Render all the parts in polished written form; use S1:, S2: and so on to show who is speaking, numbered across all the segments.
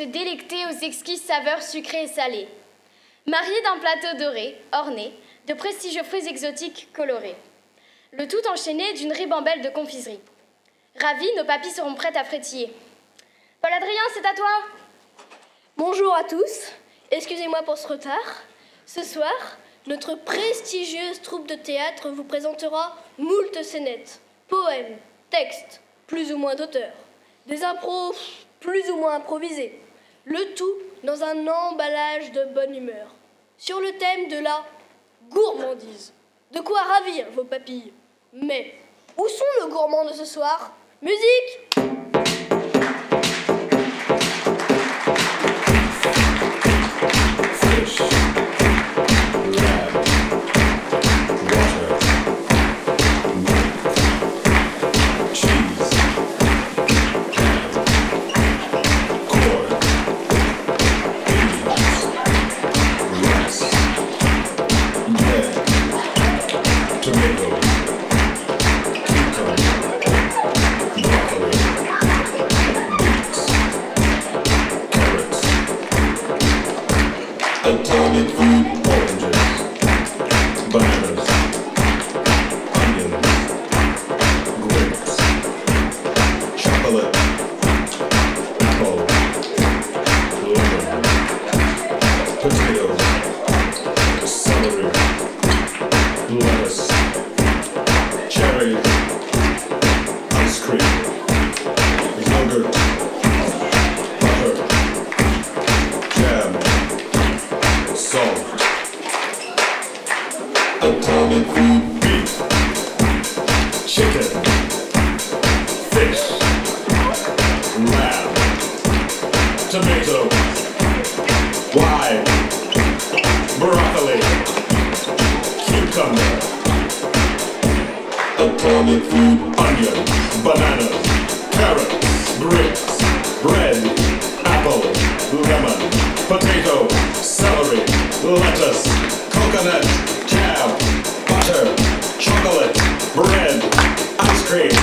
S1: se délecter aux exquises saveurs sucrées et salées. Marié d'un plateau doré, orné, de prestigieux fruits exotiques colorés. Le tout enchaîné d'une ribambelle de confiserie. Ravis, nos papilles seront prêtes à frétiller. Paul-Adrien, c'est à toi.
S2: Bonjour à tous, excusez-moi pour ce retard. Ce soir, notre prestigieuse troupe de théâtre vous présentera moult scénettes, poèmes, textes, plus ou moins d'auteurs, des impros plus ou moins improvisés, le tout dans un emballage de bonne humeur, sur le thème de la gourmandise. De quoi ravir vos papilles. Mais où sont nos gourmands de ce soir? Musique!
S3: Atomic food, oranges, bananas, onions, grapes, chocolate, apple, lemon, potatoes, celery, lettuce, cherry, ice cream, yogurt, butter, jam, salt, atomic food, beef, chicken, fish, lamb, tomato, wine, broccoli, cucumber, atomic food, onion, bananas, carrots, grapes, bread, apple, lemon, potato, celery, lettuce, coconut, jam, butter, chocolate, bread, ice cream.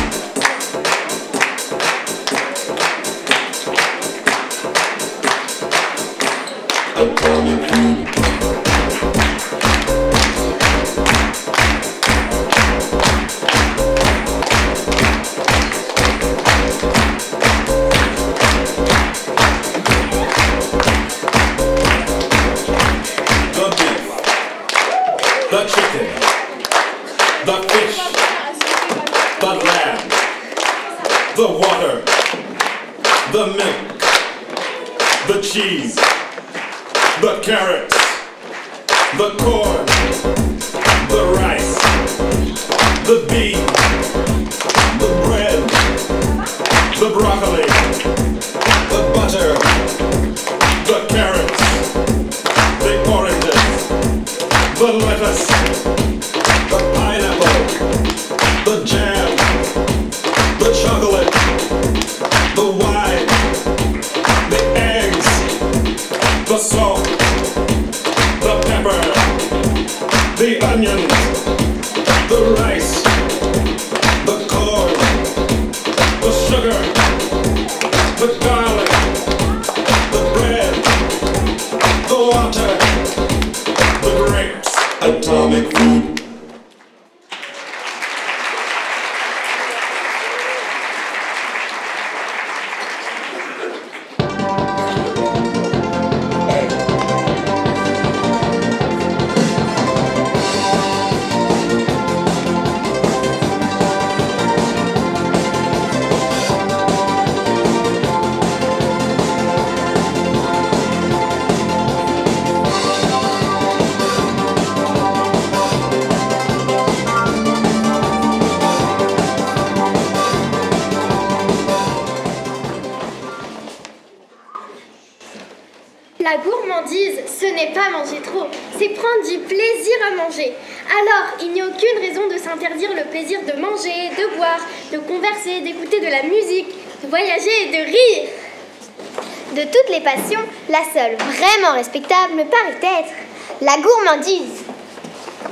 S3: Atomic food. The chicken, the fish, the lamb, the water, the milk, the cheese, the carrots, the corn, the rice, the beans, the bread, the broccoli, the butter, the carrots, the oranges, the lettuce, the pineapple, the jam, the chocolate, the wine, the eggs, the salt, the pepper, the onions, the rice, the corn, the sugar, the garlic, the bread, the water, the grapes. Atomic food.
S4: La gourmandise, ce n'est pas manger trop, c'est prendre du plaisir à manger. Alors, il n'y a aucune raison de s'interdire le plaisir de manger, de boire, de converser, d'écouter de la musique, de voyager et de rire.
S5: De toutes les passions, la seule vraiment respectable me paraît être la gourmandise.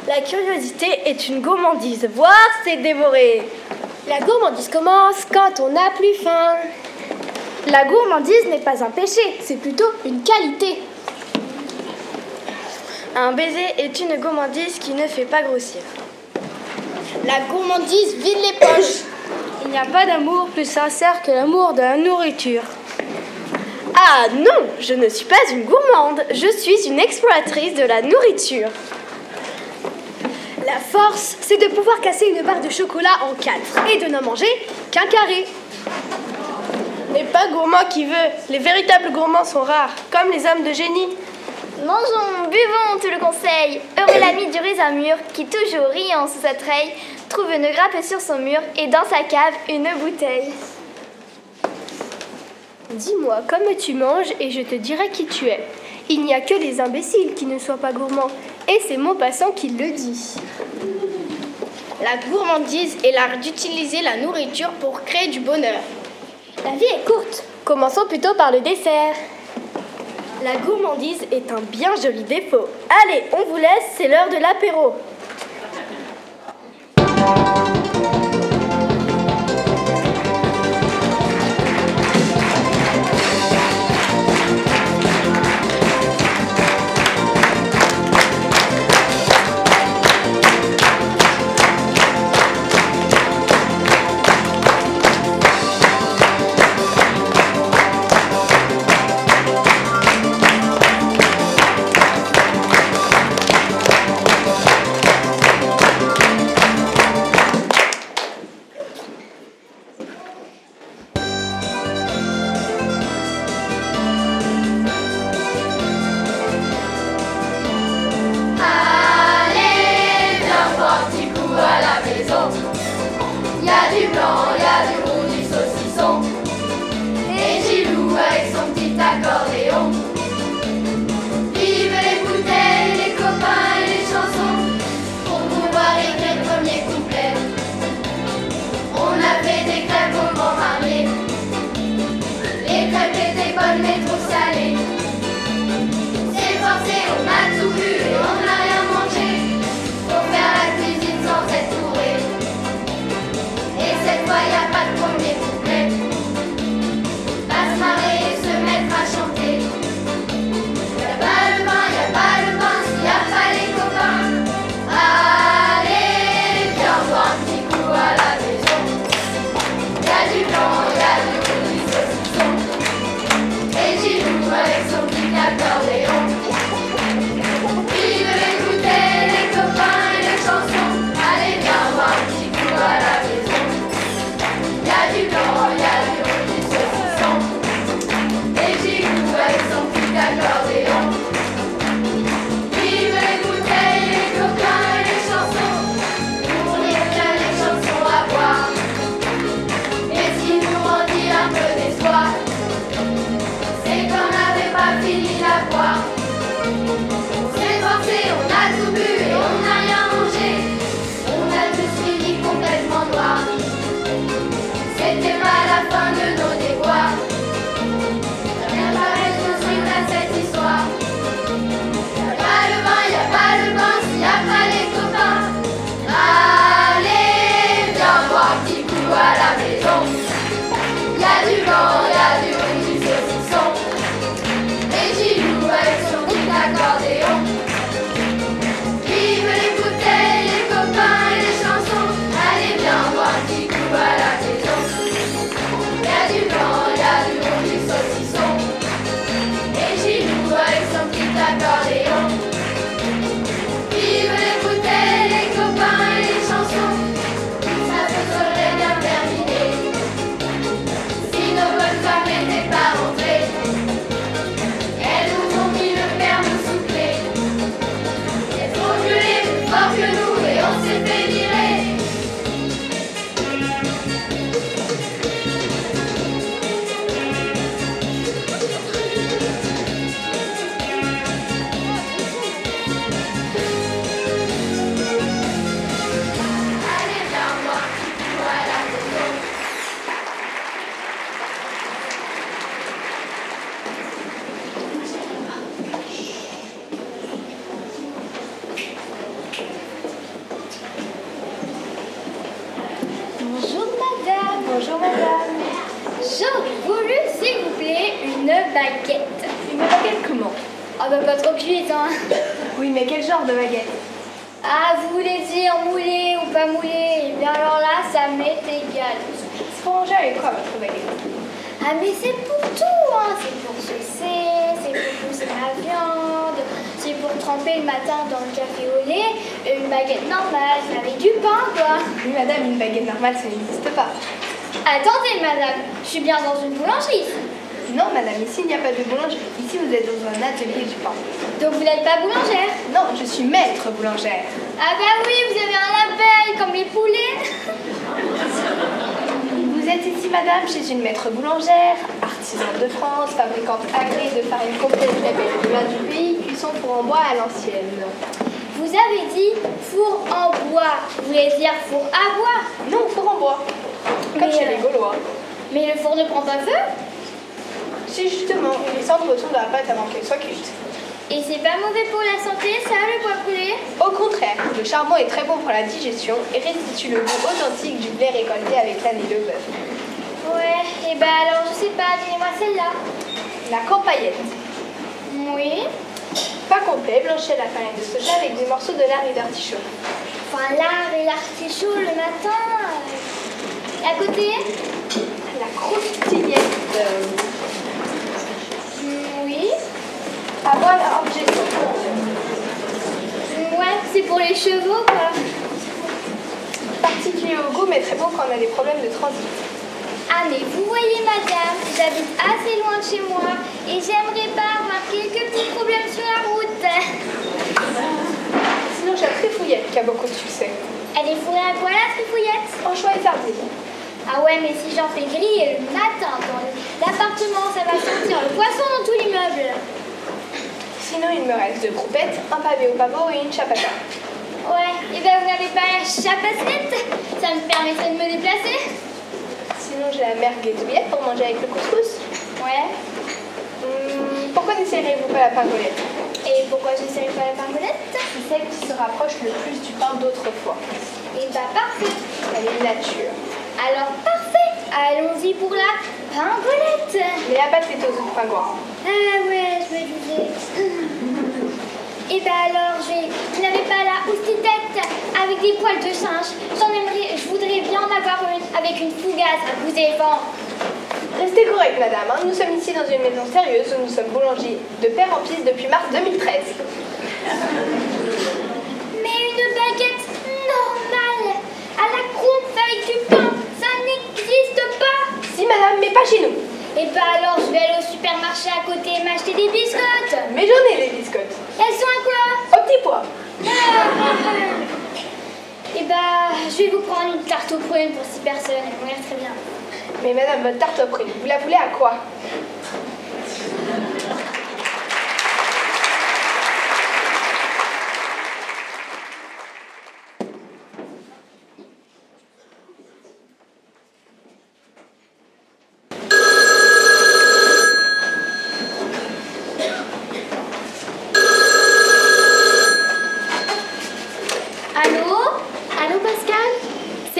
S2: La curiosité est une gourmandise, voir c'est dévorer. La gourmandise commence quand on n'a plus faim. La gourmandise n'est pas un péché, c'est plutôt une qualité.
S6: Un baiser est une gourmandise qui ne fait pas grossir.
S2: La gourmandise vide les poches.
S6: Il n'y a pas d'amour plus sincère que l'amour de la nourriture.
S2: Ah non, je ne suis pas une gourmande, je suis une exploratrice de la nourriture. La force, c'est de pouvoir casser une barre de chocolat en 4 et de n'en manger qu'un carré.
S6: Mais pas gourmand qui veut. Les véritables gourmands sont rares, comme les hommes de génie.
S5: Mangeons, buvons, tout le conseil. Heureux l'ami du raisin mûr qui, toujours riant sous sa treille, trouve une grappe sur son mur et dans sa cave une bouteille.
S2: Dis-moi comment tu manges et je te dirai qui tu es. Il n'y a que les imbéciles qui ne soient pas gourmands. Et c'est Maupassant qui le dit. La gourmandise est l'art d'utiliser la nourriture pour créer du bonheur.
S5: La vie est courte.
S2: Commençons plutôt par le dessert. La gourmandise est un bien joli défaut. Allez, on vous laisse, c'est l'heure de l'apéro.
S5: Bonjour madame. J'aurais voulu s'il vous plaît, une baguette.
S6: Une baguette comment?
S5: Ah bah pas trop cuite, hein.
S6: Oui, mais quel genre de baguette?
S5: Ah, vous voulez dire moulé ou pas moulé? Eh bien alors là, ça m'est égal.
S6: C'est pour manger avec quoi votre baguette?
S5: Ah mais c'est pour tout, hein. C'est pour saucer, c'est pour pousser la viande, c'est pour tremper le matin dans le café au lait. Une baguette normale, c'est avec du pain, quoi.
S6: Oui, madame, une baguette normale, ça n'existe pas.
S5: Attendez, madame, je suis bien dans une boulangerie.
S6: Non, madame, ici, il n'y a pas de boulangerie. Ici, vous êtes dans un atelier du pain.
S5: Donc vous n'êtes pas boulangère?
S6: Non, je suis maître boulangère.
S5: Ah bah oui, vous avez un label comme les poulets.
S6: Vous êtes ici, madame, chez une maître boulangère, artisan de France, fabricante agréée de farine complète du vin du pays, cuisson four en bois à l'ancienne.
S5: Vous avez dit four en bois. Vous voulez dire four à bois?
S6: Non, four en bois. Comme chez les Gaulois.
S5: Mais le four ne prend pas feu?
S6: Si, justement, les cendres retournent dans la pâte avant qu'elle soit cuite.
S5: Et c'est pas mauvais pour la santé, ça, le bois poulet?
S6: Au contraire, le charbon est très bon pour la digestion et restitue le goût authentique du blé récolté avec l'âne et le bœuf.
S5: Ouais, et bah alors je sais pas, donnez-moi celle-là.
S6: La campaillette.
S5: Oui.
S6: Pas complet, blanchet à la farine de soja avec des morceaux de lard et d'artichaut.
S5: Enfin, lard et l'artichaut le matin. Et à côté?
S6: La croustillette.
S5: Oui.
S6: À boire la objection.
S5: Ouais, c'est pour les chevaux, quoi.
S6: Particulier au goût, mais très bon quand on a des problèmes de transit.
S5: Ah mais vous voyez madame, j'habite assez loin de chez moi et j'aimerais pas avoir quelques petits problèmes sur la route.
S6: Sinon, j'ai la trifouillette qui a beaucoup de succès.
S5: Elle est fourrée à quoi la trifouillette?
S6: Anchois et sardines.
S5: Ah ouais mais si j'en fais griller le matin dans l'appartement, ça va sentir le poisson dans tout l'immeuble.
S6: Sinon, il me reste 2 croupettes, un pavé au pavot et une chapata.
S5: Ouais, et ben vous n'avez pas la chapasette? Ça me permettrait de me déplacer?
S6: Sinon, j'ai la merguez douillette pour manger avec le couscous.
S5: Ouais.
S6: Pourquoi n'essayerez-vous pas la pingolette?
S5: Et pourquoi j'essaierai pas la pingolette?
S6: C'est celle qui se rapproche le plus du pain d'autrefois.
S5: Et bah parfait.
S6: Elle est nature.
S5: Alors parfait, allons-y pour la pingolette.
S6: Mais la pâte est aux pingouins.
S5: Ah ouais, je me disais. Et ben alors, vous n'avez pas la housse-tête avec des poils de singe. Je voudrais bien en avoir une avec une fougasse à vous défendre.
S6: Restez correct, madame. Hein. Nous sommes ici dans une maison sérieuse où nous sommes boulangers de père en fils depuis mars 2013.
S5: Mais une baguette normale à la confeille du pain, ça n'existe pas.
S6: Si, madame, mais pas chez nous.
S5: Et ben alors, je vais aller au supermarché à côté et m'acheter des biscottes.
S6: Mais j'en ai des biscottes.
S5: Elles sont à quoi?
S6: Au petit pois.
S5: Et bah, je vais vous prendre une tarte aux prunes pour 6 personnes, elles vont l'air très bien.
S6: Mais madame, votre tarte aux prunes, vous la voulez à quoi?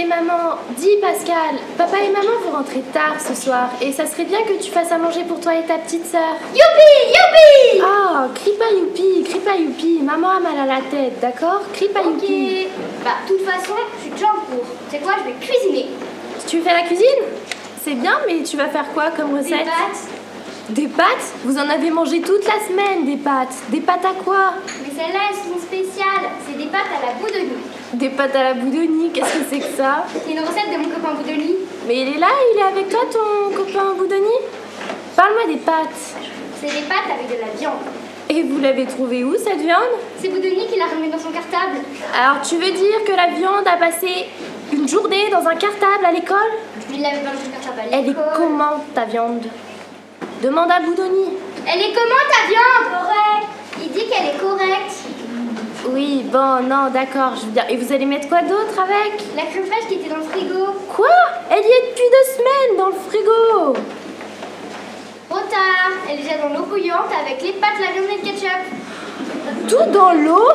S7: Maman, dis Pascal, papa et maman vont rentrer tard ce soir et ça serait bien que tu fasses à manger pour toi et ta petite sœur.
S5: Youpi, youpi!
S7: Oh, crie pas youpi, maman a mal à la tête, d'accord? Crie pas youpi.
S5: Bah, de toute façon, je suis déjà en cours. C'est quoi, je vais cuisiner.
S7: Tu fais la cuisine? C'est bien, mais tu vas faire quoi comme recette?
S5: Des pâtes.
S7: Des pâtes? Vous en avez mangé toute la semaine, des pâtes. Des pâtes à quoi?
S5: Mais celles-là, elles sont spéciales. C'est des pâtes à la boudoni.
S7: Des pâtes à la boudoni, qu'est-ce que c'est que ça?
S5: C'est une recette de mon copain boudoni.
S7: Mais il est là, il est avec toi, ton copain boudoni? Parle-moi des pâtes.
S5: C'est des pâtes avec de la viande.
S7: Et vous l'avez trouvée où, cette viande?
S5: C'est Boudoni qui l'a remis dans son cartable.
S7: Alors, tu veux dire que la viande a passé une journée dans un cartable à l'école?
S5: Il l'avait dans son cartable à l'école.
S7: Elle est comment, ta viande? Demande à Boudoni.
S5: Elle est comment, ta viande? Correcte. Il dit qu'elle est correcte.
S7: Oui, bon, non, d'accord, je veux dire. Et vous allez mettre quoi d'autre avec?
S5: La crème fraîche qui était dans le frigo.
S7: Quoi? Elle y est depuis 2 semaines dans le frigo.
S5: Trop tard. Elle est déjà dans l'eau bouillante avec les pâtes, la viande et le ketchup.
S7: Tout dans l'eau?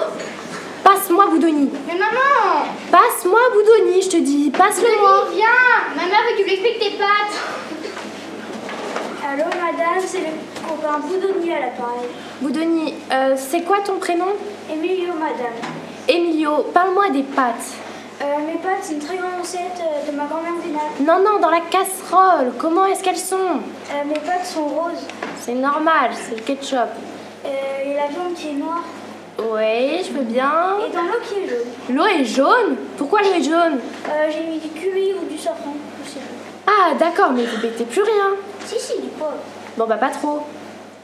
S7: Passe-moi Boudoni.
S5: Mais maman!
S7: Passe-moi Boudoni, je te dis. Passe-le-moi.
S5: Boudoni, viens! Ma mère veut que tu lui expliques tes pâtes.
S8: Allô madame, c'est le copain Boudonnier à l'appareil.
S7: Boudoni, c'est quoi ton prénom?
S8: Emilio madame.
S7: Emilio, parle-moi des pâtes.
S8: Mes pâtes, c'est une très grande recette de ma grand-mère Vina.
S7: Non, non, dans la casserole. Comment est-ce qu'elles sont?
S8: Mes pâtes sont roses.
S7: C'est normal, c'est le ketchup.
S8: Et la viande qui est noire.
S7: Oui, je veux bien.
S8: Et dans l'eau qui est jaune.
S7: L'eau est jaune? Pourquoi l'eau est jaune?
S8: J'ai mis du curry ou du safran, je sais pas.
S7: Ah, d'accord, mais vous mettez plus rien.
S8: Si, du poivre.
S7: Bon, bah pas trop.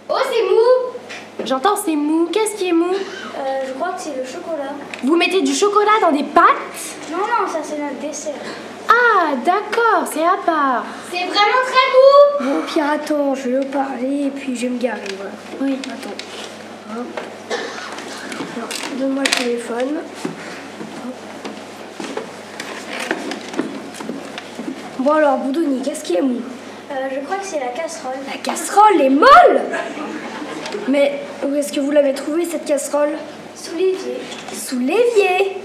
S5: Oh, c'est mou!
S7: J'entends, c'est mou. Qu'est-ce qui est mou?
S8: Je crois que c'est le chocolat.
S7: Vous mettez du chocolat dans des pâtes?
S8: Non, ça c'est notre dessert.
S7: Ah, d'accord, c'est à part.
S5: C'est vraiment très mou!
S2: Bon, Pierre, attends, je vais parler et puis je vais me garer, voilà.
S7: Oui.
S2: Attends. Hop. Alors, donne-moi le téléphone. Hop. Bon alors, Boudoni, qu'est-ce qui est mou?
S8: Je crois que c'est la casserole.
S2: La casserole est molle! Mais où est-ce que vous l'avez trouvée, cette casserole?
S8: Sous l'évier.
S2: Sous l'évier!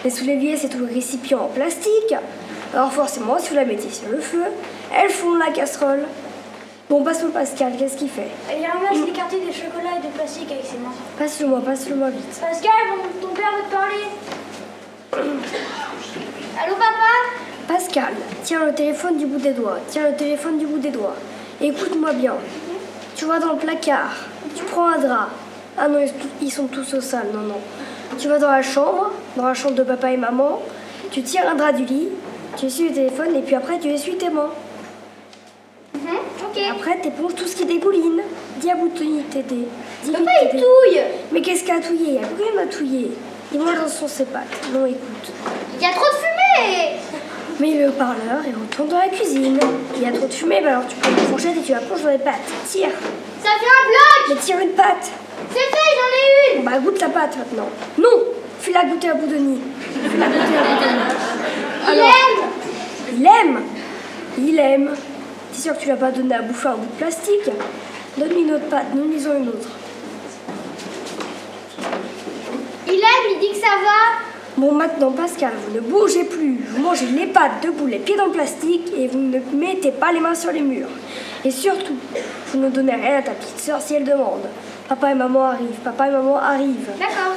S2: Mais sous l'évier, c'est tout le récipient en plastique. Alors forcément, si vous la mettez sur le feu, elle fond la casserole. Bon, passe-moi Pascal, qu'est-ce qu'il fait?
S8: Il ramasse les quartiers de chocolat et de plastique avec ses mains.
S2: Passe-le-moi vite.
S8: Pascal, ton père veut te parler.
S5: Allô, papa?
S2: Pascal, tiens le téléphone du bout des doigts. Écoute-moi bien. Tu vas dans le placard, tu prends un drap. Ah non, ils sont tous au sale, non. Tu vas dans la chambre de papa et maman, tu tires un drap du lit, tu essuies le téléphone et puis après tu essuies tes mains.
S5: Ok.
S2: Après, t'éponges tout ce qui dégouline. Dis à Boutoni de t'aider. Dis-lui
S5: Papa,
S2: de
S5: il
S2: t'aider.
S5: touille!
S2: Mais qu'est-ce qu'il y a à touiller? Il n'y a plus rien à touiller. Dis-moi dans sont ses pattes. Non, écoute.
S5: Il y a trop de fumée!
S2: Mets le haut-parleur et retourne dans la cuisine. Il y a trop de fumée, bah alors tu prends une fourchette et tu la plonges dans les pattes. Tire.
S5: Ça fait un bloc!
S2: Mais tire une patte.
S5: C'est fait, j'en ai une!
S2: Bon, bah goûte la pâte maintenant. Non, fais-la goûter à Boudoni. Il aime. T'es sûr que tu l'as pas donné à bouffer un bout de plastique? Donne-lui une autre pâte, donne-lui-en une autre.
S5: Il aime, il dit que ça va.
S2: Bon, maintenant, Pascal, vous ne bougez plus. Vous mangez les pattes debout, les pieds dans le plastique et vous ne mettez pas les mains sur les murs. Et surtout, vous ne donnez rien à ta petite sœur si elle demande. Papa et maman arrivent.
S5: D'accord.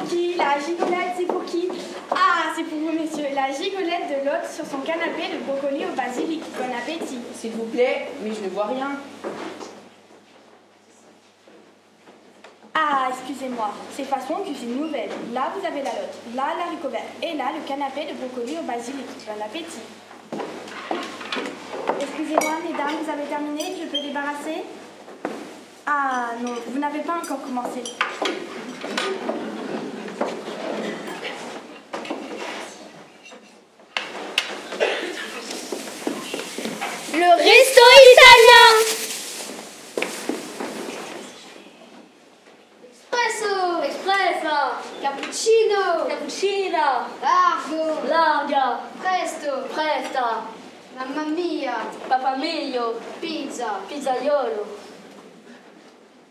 S8: qui? La gigolette, c'est pour qui? Ah, c'est pour vous, messieurs. La gigolette de l'hôte sur son canapé de brocoli au basilic. Bon appétit.
S9: S'il vous plaît, mais je ne vois rien.
S8: Ah, excusez-moi. C'est façon cuisine nouvelle. Là, vous avez la lotte. Là, l'haricot vert. Et là, le canapé de brocoli au basilic. Bon appétit. Excusez-moi, mesdames, vous avez terminé? Je peux débarrasser? Ah, non, vous n'avez pas encore commencé.
S4: Le resto italien.
S2: Espresso. Espresso. Cappuccino. Cappuccino. Largo. Larga. Presto. Presta. Mamma mia. Papà mio. Pizza. Pizzaiolo.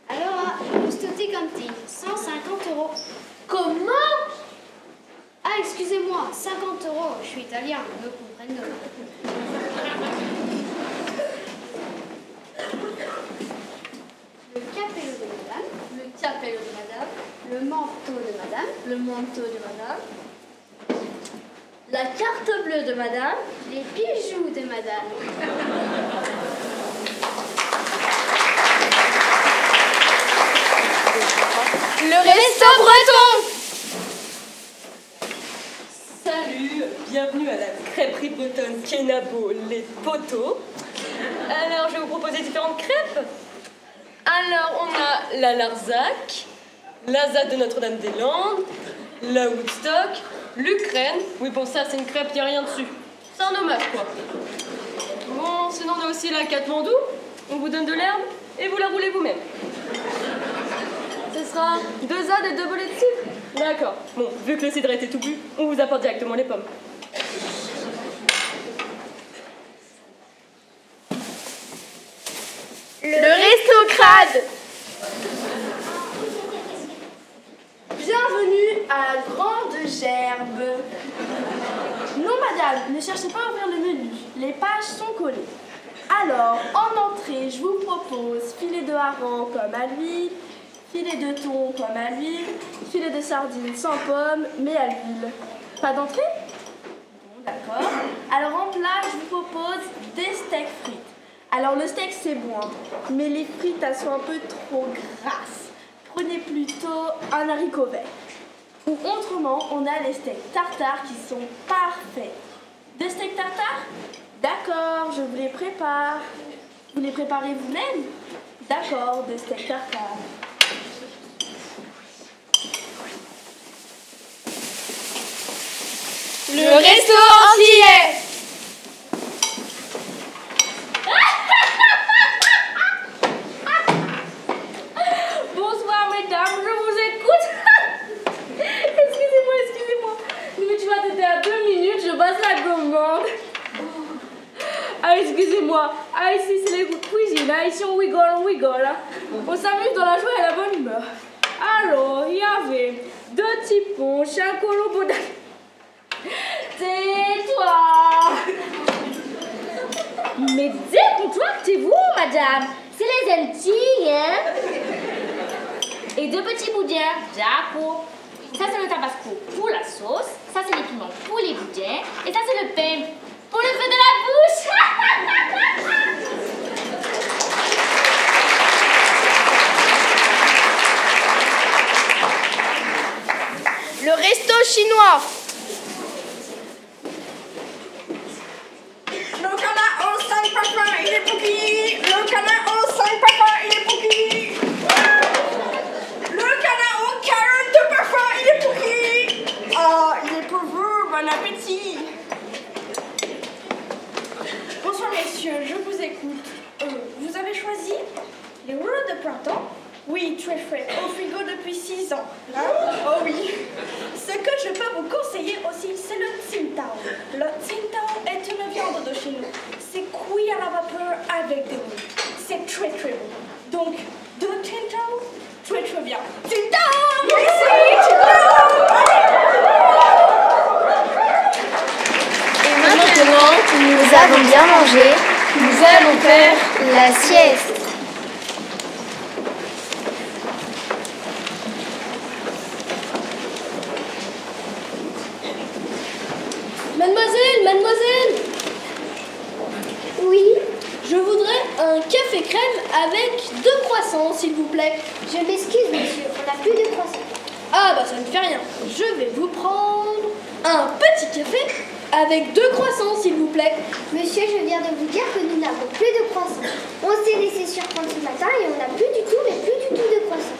S5: Alors, gusto Conti, 150 €.
S2: Comment?
S5: Ah, excusez-moi, 50 €. Je suis italien, me comprendo. Le cappello de madame.
S2: Le cappello de madame.
S5: Le manteau de madame.
S2: Le manteau de madame. La carte bleue de madame.
S5: Les bijoux de madame.
S1: Le resto breton.
S10: Salut, bienvenue à la crêperie bretonne Kenabo les poteaux. Alors, je vais vous proposer différentes crêpes. Alors, on a la Larzac, la ZAD de Notre-Dame-des-Landes, la Woodstock, l'Ukraine. Oui, bon, ça, c'est une crêpe, il n'y a rien dessus. C'est un hommage, quoi. Bon, sinon, on a aussi la Katmandou. On vous donne de l'herbe et vous la roulez vous-même. Ce sera 2 ZAD et 2 bolets de cidre. D'accord. Bon, vu que le cidre était tout bu, on vous apporte directement les pommes.
S1: Le resto crade.
S2: Bienvenue à la Grande Gerbe. Non, madame, ne cherchez pas à ouvrir le menu. Les pages sont collées. Alors, en entrée, je vous propose filet de hareng comme à l'huile, filet de thon comme à l'huile, filet de sardines sans pommes, mais à l'huile. Pas d'entrée? Bon, d'accord. Alors, en plat, je vous propose des steaks frites. Alors, le steak, c'est bon, hein, mais les frites, elles sont un peu trop grasses. Prenez plutôt un haricot vert. Ou autrement, on a les steaks tartares qui sont parfaits. Des steaks tartares? D'accord, je vous les prépare. Vous les préparez vous-même? D'accord, des steaks tartares.
S1: Le resto antillais.
S2: Bonsoir mesdames, je vous écoute. Excusez-moi. Mais tu vas t'aider à 2 minutes, je passe la commande. Ah, excusez-moi. Ah, ici c'est les cuisines. Ah, ici on rigole. On s'amuse dans la joie et la bonne humeur. Alors, il y avait 2 petits ponts, un colombo. Tais-toi. Mais déconne-toi, t'es vous, madame. C'est les Antilles, hein. Et 2 petits boudins, d'accord. Ça, c'est le tabasco pour la sauce. Ça, c'est les piments pour les boudins. Et ça, c'est le pain pour le feu de la bouche.
S1: Le resto chinois.
S8: Le canard aux 5 parfums, il est pour qui? Le canard aux 5 parfums, il est pour qui? Le canard aux 42 parfums, il est pour qui? Ah, il est pour vous, bon appétit. Bonsoir messieurs, je vous écoute. Vous avez choisi les rouleaux de printemps? Oui, très frais, au frigo depuis 6 ans. Hein? Oh oui. Ce que je peux vous conseiller aussi, c'est le tsingtao. Le tsingtao est une viande de chez nous. C'est cuit à la vapeur avec des roues. C'est très très bon. Donc, de tsingtao, très très bien. Tsingtao! Merci!
S4: Et maintenant que nous avons bien mangé, nous allons faire la sieste.
S2: café crème avec 2 croissants, s'il vous plaît.
S5: Je m'excuse, monsieur, on n'a plus de croissants.
S2: Ah bah ça ne fait rien. Je vais vous prendre un petit café avec 2 croissants, s'il vous plaît.
S5: Monsieur, je viens de vous dire que nous n'avons plus de croissants. On s'est laissé surprendre ce matin et on n'a plus du tout, mais plus du tout de croissants.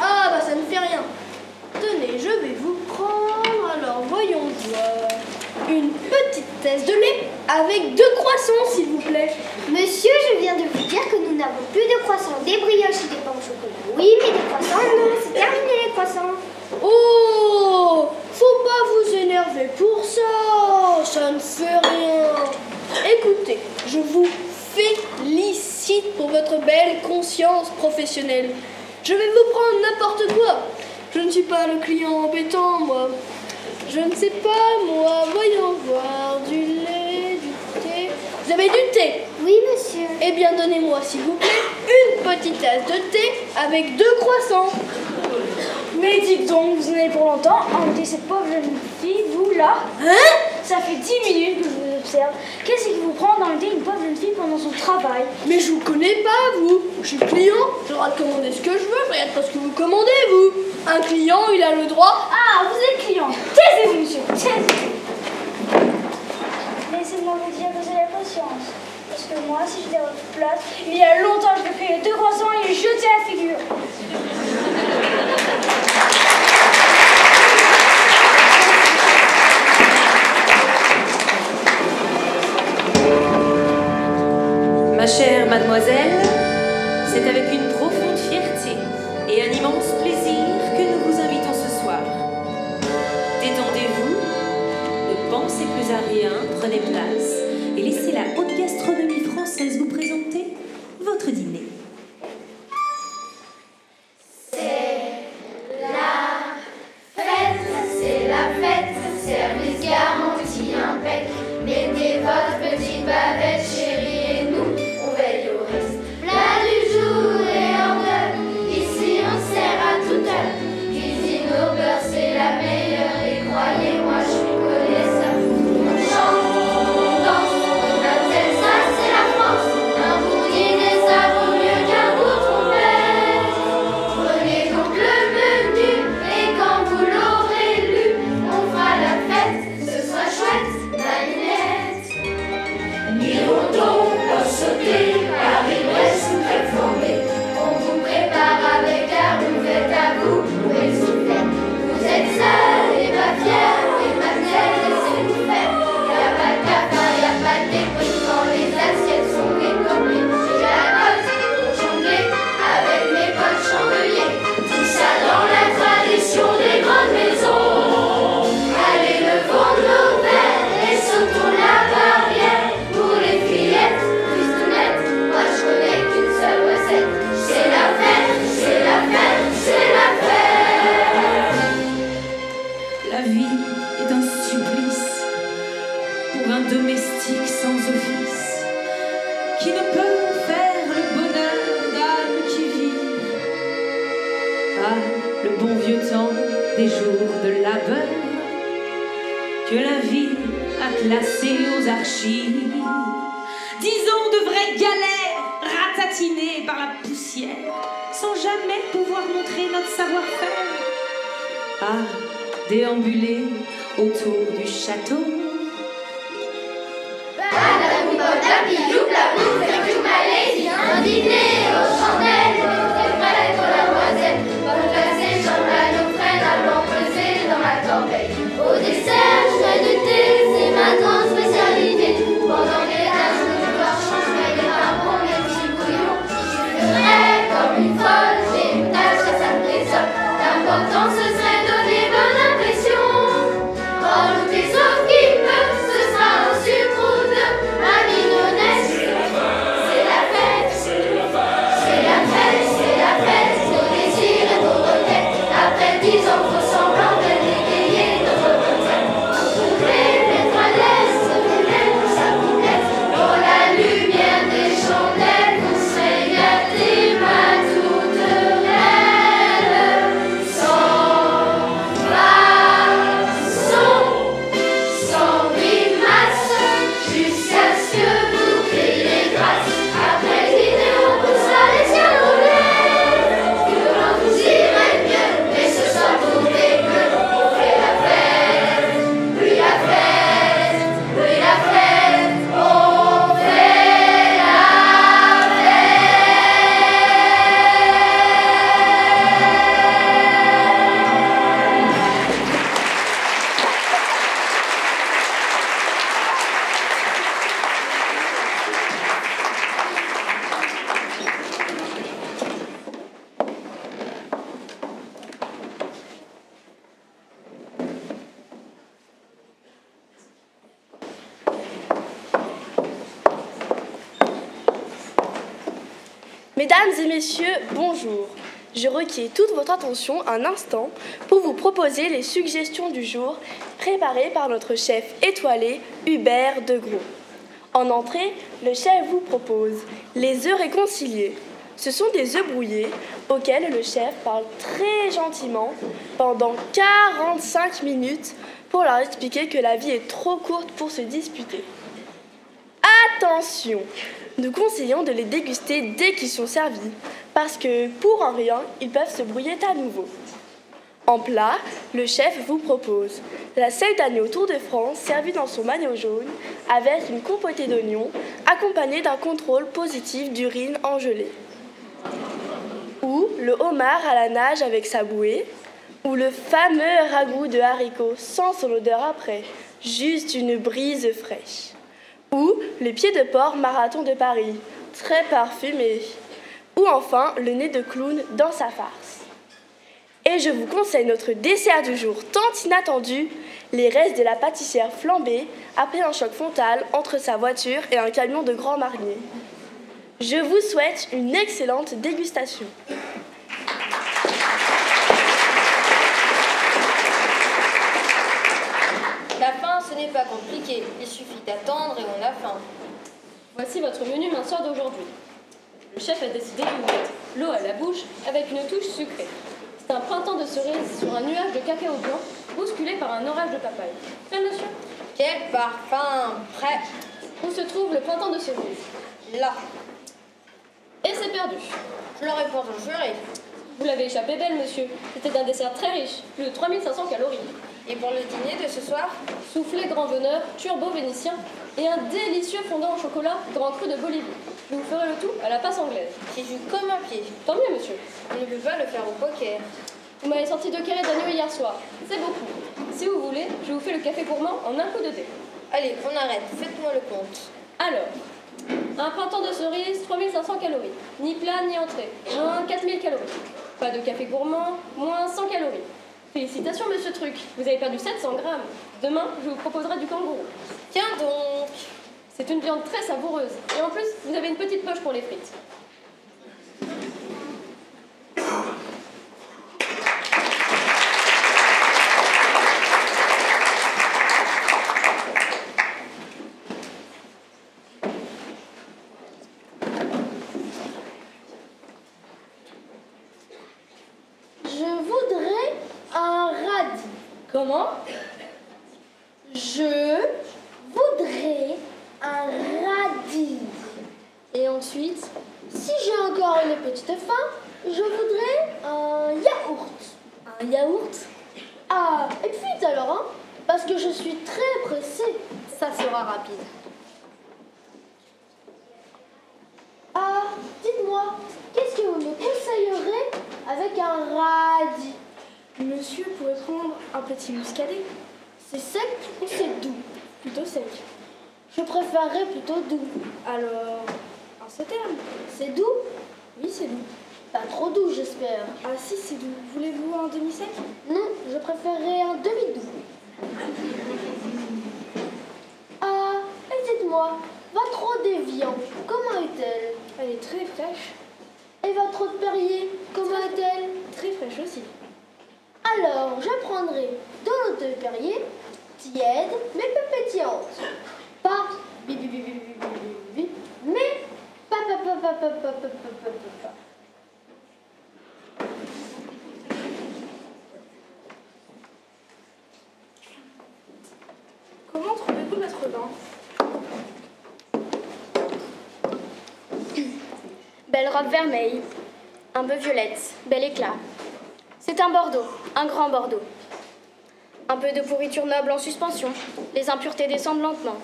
S2: Ah bah ça ne fait rien. Tenez, je vais vous prendre, alors voyons voir, une petite tasse de lait avec 2 croissants, s'il vous plaît.
S5: Monsieur, je viens de vous dire que nous n'avons plus de croissants, des brioches et des pains au chocolat. Oui, mais des croissants, non, c'est terminé les croissants.
S2: Oh, faut pas vous énerver pour ça, ça ne fait rien. Écoutez, je vous félicite pour votre belle conscience professionnelle. Je vais vous prendre n'importe quoi. Je ne suis pas le client embêtant, moi. Je ne sais pas, moi. Voyons voir. Du lait, du thé. Vous avez du thé?
S5: Oui, monsieur.
S2: Eh bien, donnez-moi, s'il vous plaît, une petite tasse de thé avec 2 croissants.
S11: Mais dites donc, vous en avez pour longtemps embêter cette pauvre jeune fille, vous là?
S2: Hein?
S11: Ça fait 10 minutes que je vous observe. Qu'est-ce qui vous prend d'embêter une pauvre jeune fille pendant son travail?
S2: Mais je vous connais pas, vous. Je suis client, j'ai le droit de commander ce que je veux, je regarde pas ce que vous commandez, vous. Un client, il a le droit.
S11: Ah, vous êtes client. Taisez-vous, monsieur, taisez-vous. Laissez-moi vous dire que vous avez patience. Parce que moi, si j'étais à votre place, il y a longtemps, je vais payer 2 croissants et les jeter à la figure.
S12: Ma chère mademoiselle, c'est avec une profonde fierté et un immense plaisir que nous vous invitons ce soir. Détendez-vous, ne pensez plus à rien, prenez place et laissez la haute gastronomie française vous présenter votre dîner.
S13: C'est la fête, service garanti impec. Mettez votre petite bavette, chérie, et nous, on veille au reste. Plat du jour et hors d'œuvre, ici on sert à toute heure. Cuisine au beurre, c'est la meilleure, et croyez-moi, je suis connaisseur. On chante, on danse, la tête, ça c'est la France. Un bon dîner, ça vaut mieux qu'un bout trompette. Prenez donc le menu, et quand vous l'aurez lu, on fera la fête, ce sera chouette, maninette. Miroton, pas sauter, Paris-Brest ou très formé. On vous prépare avec la rouvette à vous pour les souffler. Vous êtes seul et pas fier, et mademoiselle, laissez-vous faire. Y'a pas de cafard, y'a pas de dépris quand les assiettes sont décorées. J'ai la note pour jongler avec mes potes chandeliers. Tout ça dans la tradition des grandes maisons. Allez, levons nos verres et sautons la barrière. Pour les fillettes, fistounettes, moi je connais qu'une seule recette. C'est la fête, c'est la fête, c'est la fête.
S12: La vie est un supplice pour un domestique sans office qui ne peut faire le bonheur d'âmes qui vivent. Ah, le bon vieux temps des jours de labeur que la vie a classé aux archives. Disons de vraies galères ratatinées par la poussière sans jamais pouvoir montrer notre savoir-faire. Ah, déambuler autour du château.
S13: Badabou, badabidou, blabou, fais-tu malaise. Un dîner aux chandelles, des prêtres aux demoiselles. Pas placer sur la freine à blanc pesé dans la corbeille. Au dessert, je fais du thé, c'est ma grande spécialité. Pendant que les dames de marchand, je fais des marrons, des petits bouillons. Je ferais comme une folle, j'ai une tâche, ça me désole. L'important ce serait donner bonne impression. Rajouter sauf qui peut, ce sera un sucre ou deux. Ma mignonnette, c'est
S14: Mesdames et messieurs, bonjour. Je requiers toute votre attention un instant pour vous proposer les suggestions du jour préparées par notre chef étoilé Hubert Degros. En entrée, le chef vous propose les œufs réconciliés. Ce sont des œufs brouillés auxquels le chef parle très gentiment pendant 45 minutes pour leur expliquer que la vie est trop courte pour se disputer. Attention! Nous conseillons de les déguster dès qu'ils sont servis, parce que, pour un rien, ils peuvent se brouiller à nouveau. En plat, le chef vous propose la selle d'agneau Tour de France servie dans son maillot jaune avec une compotée d'oignons accompagnée d'un contrôle positif d'urine en gelée. Ou le homard à la nage avec sa bouée, ou le fameux ragoût de haricots sans son odeur après, juste une brise fraîche. Ou le pied de porc marathon de Paris, très parfumé. Ou enfin le nez de clown dans sa farce. Et je vous conseille notre dessert du jour tant inattendu, les restes de la pâtissière flambée après un choc frontal entre sa voiture et un camion de Grand Marnier. Je vous souhaite une excellente dégustation.
S15: La faim, ce n'est pas compliqué. Il suffit d'attendre et on a faim.
S10: Voici votre menu main soir d'aujourd'hui. Le chef a décidé de vous mettre l'eau à la bouche avec une touche sucrée. C'est un printemps de cerises sur un nuage de cacao blanc bousculé par un orage de papaye. Prêt, monsieur?
S15: Quel parfum! Prêt!
S10: Où se trouve le printemps de cerises?
S15: Là.
S10: Et c'est perdu.
S15: Je l'aurais pourtant juré.
S10: Vous l'avez échappé belle, monsieur. C'était un dessert très riche, plus de 3500 calories.
S15: Et pour le dîner de ce soir?
S10: Soufflé grand veneur, turbo vénitien et un délicieux fondant au chocolat grand cru de Bolivie. Je vous ferai le tout à la passe anglaise.
S15: Qui joue comme un pied.
S10: Tant mieux, monsieur.
S15: On ne peut pas le faire au poker.
S10: Vous m'avez sorti 2 carrés d'agneau hier soir. C'est beaucoup. Si vous voulez, je vous fais le café gourmand en un coup de thé.
S15: Allez, on arrête. Faites-moi le compte.
S10: Alors, un printemps de cerises, 3500 calories. Ni plat, ni entrée. Moins 4000 calories. Pas de café gourmand, moins 100 calories. Félicitations, monsieur Truc. Vous avez perdu 700 grammes. Demain, je vous proposerai du kangourou.
S15: Tiens donc.
S10: C'est une viande très savoureuse. Et en plus, vous avez une petite poche pour les frites.
S2: Comment? Je voudrais un radis. Et ensuite, si j'ai encore une petite faim, je voudrais un yaourt. Un yaourt? Ah, et puis alors, hein, parce que je suis très pressée. Ça sera rapide. Ah, dites-moi, qu'est-ce que vous me conseillerez avec un radis?
S8: Monsieur pourrait prendre un petit muscadet.
S2: C'est sec ou c'est doux?
S8: Plutôt sec.
S2: Je préférerais plutôt doux.
S8: Alors, un sauterne.
S2: C'est doux?
S8: Oui, c'est doux.
S2: Pas trop doux, j'espère.
S8: Ah si, c'est doux. Voulez-vous un demi-sec?
S2: Non, je préférerais un demi-doux. Ah, et dites-moi, votre eau d'évian, comment est-elle?
S8: Elle est très fraîche.
S2: Et votre eau de Perrier, comment est-elle?
S8: Très fraîche aussi.
S2: Alors, je prendrai de l'eau de Perrier, tiède, mais peu pétillante. Pas bi bi bi bi bi bi bi, mais pa.
S8: Comment trouvez-vous votre vin?
S1: Belle robe vermeille, un peu violette, bel éclat. C'est un Bordeaux, un grand Bordeaux. Un peu de pourriture noble en suspension, les impuretés descendent lentement.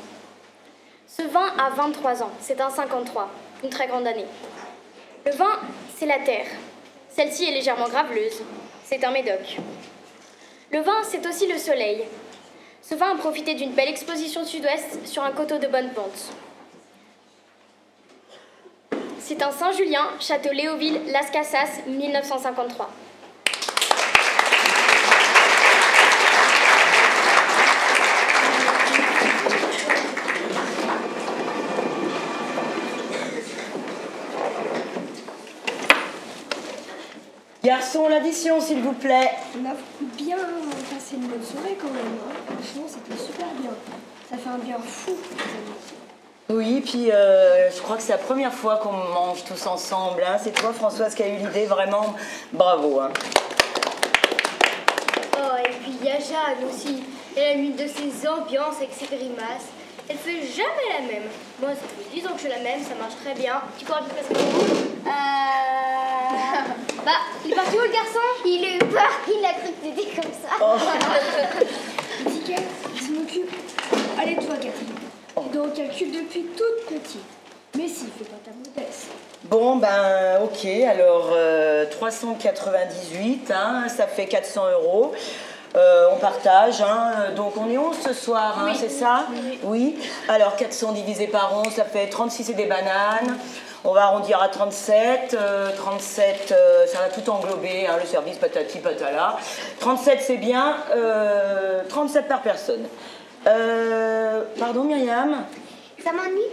S1: Ce vin a 23 ans, c'est un 53, une très grande année. Le vin, c'est la terre. Celle-ci est légèrement graveleuse, c'est un médoc. Le vin, c'est aussi le soleil. Ce vin a profité d'une belle exposition sud-ouest sur un coteau de bonne pente. C'est un Saint-Julien, château Léoville, Las Casas, 1953.
S16: Garçon, l'addition, s'il vous plaît.
S11: On a bien passé une bonne soirée quand même. Hein. Franchement, c'était super bien. Ça fait un bien fou, les amis.
S16: Oui, puis je crois que c'est la première fois qu'on mange tous ensemble. Hein. C'est toi, Françoise, qui a eu l'idée, vraiment. Bravo. Hein.
S4: Oh, et puis il y a Jeanne aussi. Elle a mis de ses ambiances avec ses grimaces. Elle fait jamais la même. Moi, ça fait 10 ans que je fais la même, ça marche très bien. Tu crois que je fais Bah, il est parti où le garçon? Il est pas, il a cru que t'étais comme ça.
S11: Oh. Nickel, il s'en occupe. Allez, toi, Catherine. Tu dois au calcul depuis toute petite. Mais si, fais pas ta modeste.
S16: Bon, ben, ok. Alors, 398, hein, ça fait 400 €. On partage, hein. Donc on est 11 ce soir, hein, oui. C'est ça? Oui. Alors 400 divisé par 11, ça fait 36 et des bananes. On va arrondir à 37. 37, ça va tout englober, hein, le service patati patala. 37 c'est bien, 37 par personne. Pardon Myriam?
S4: Ça m'ennuie.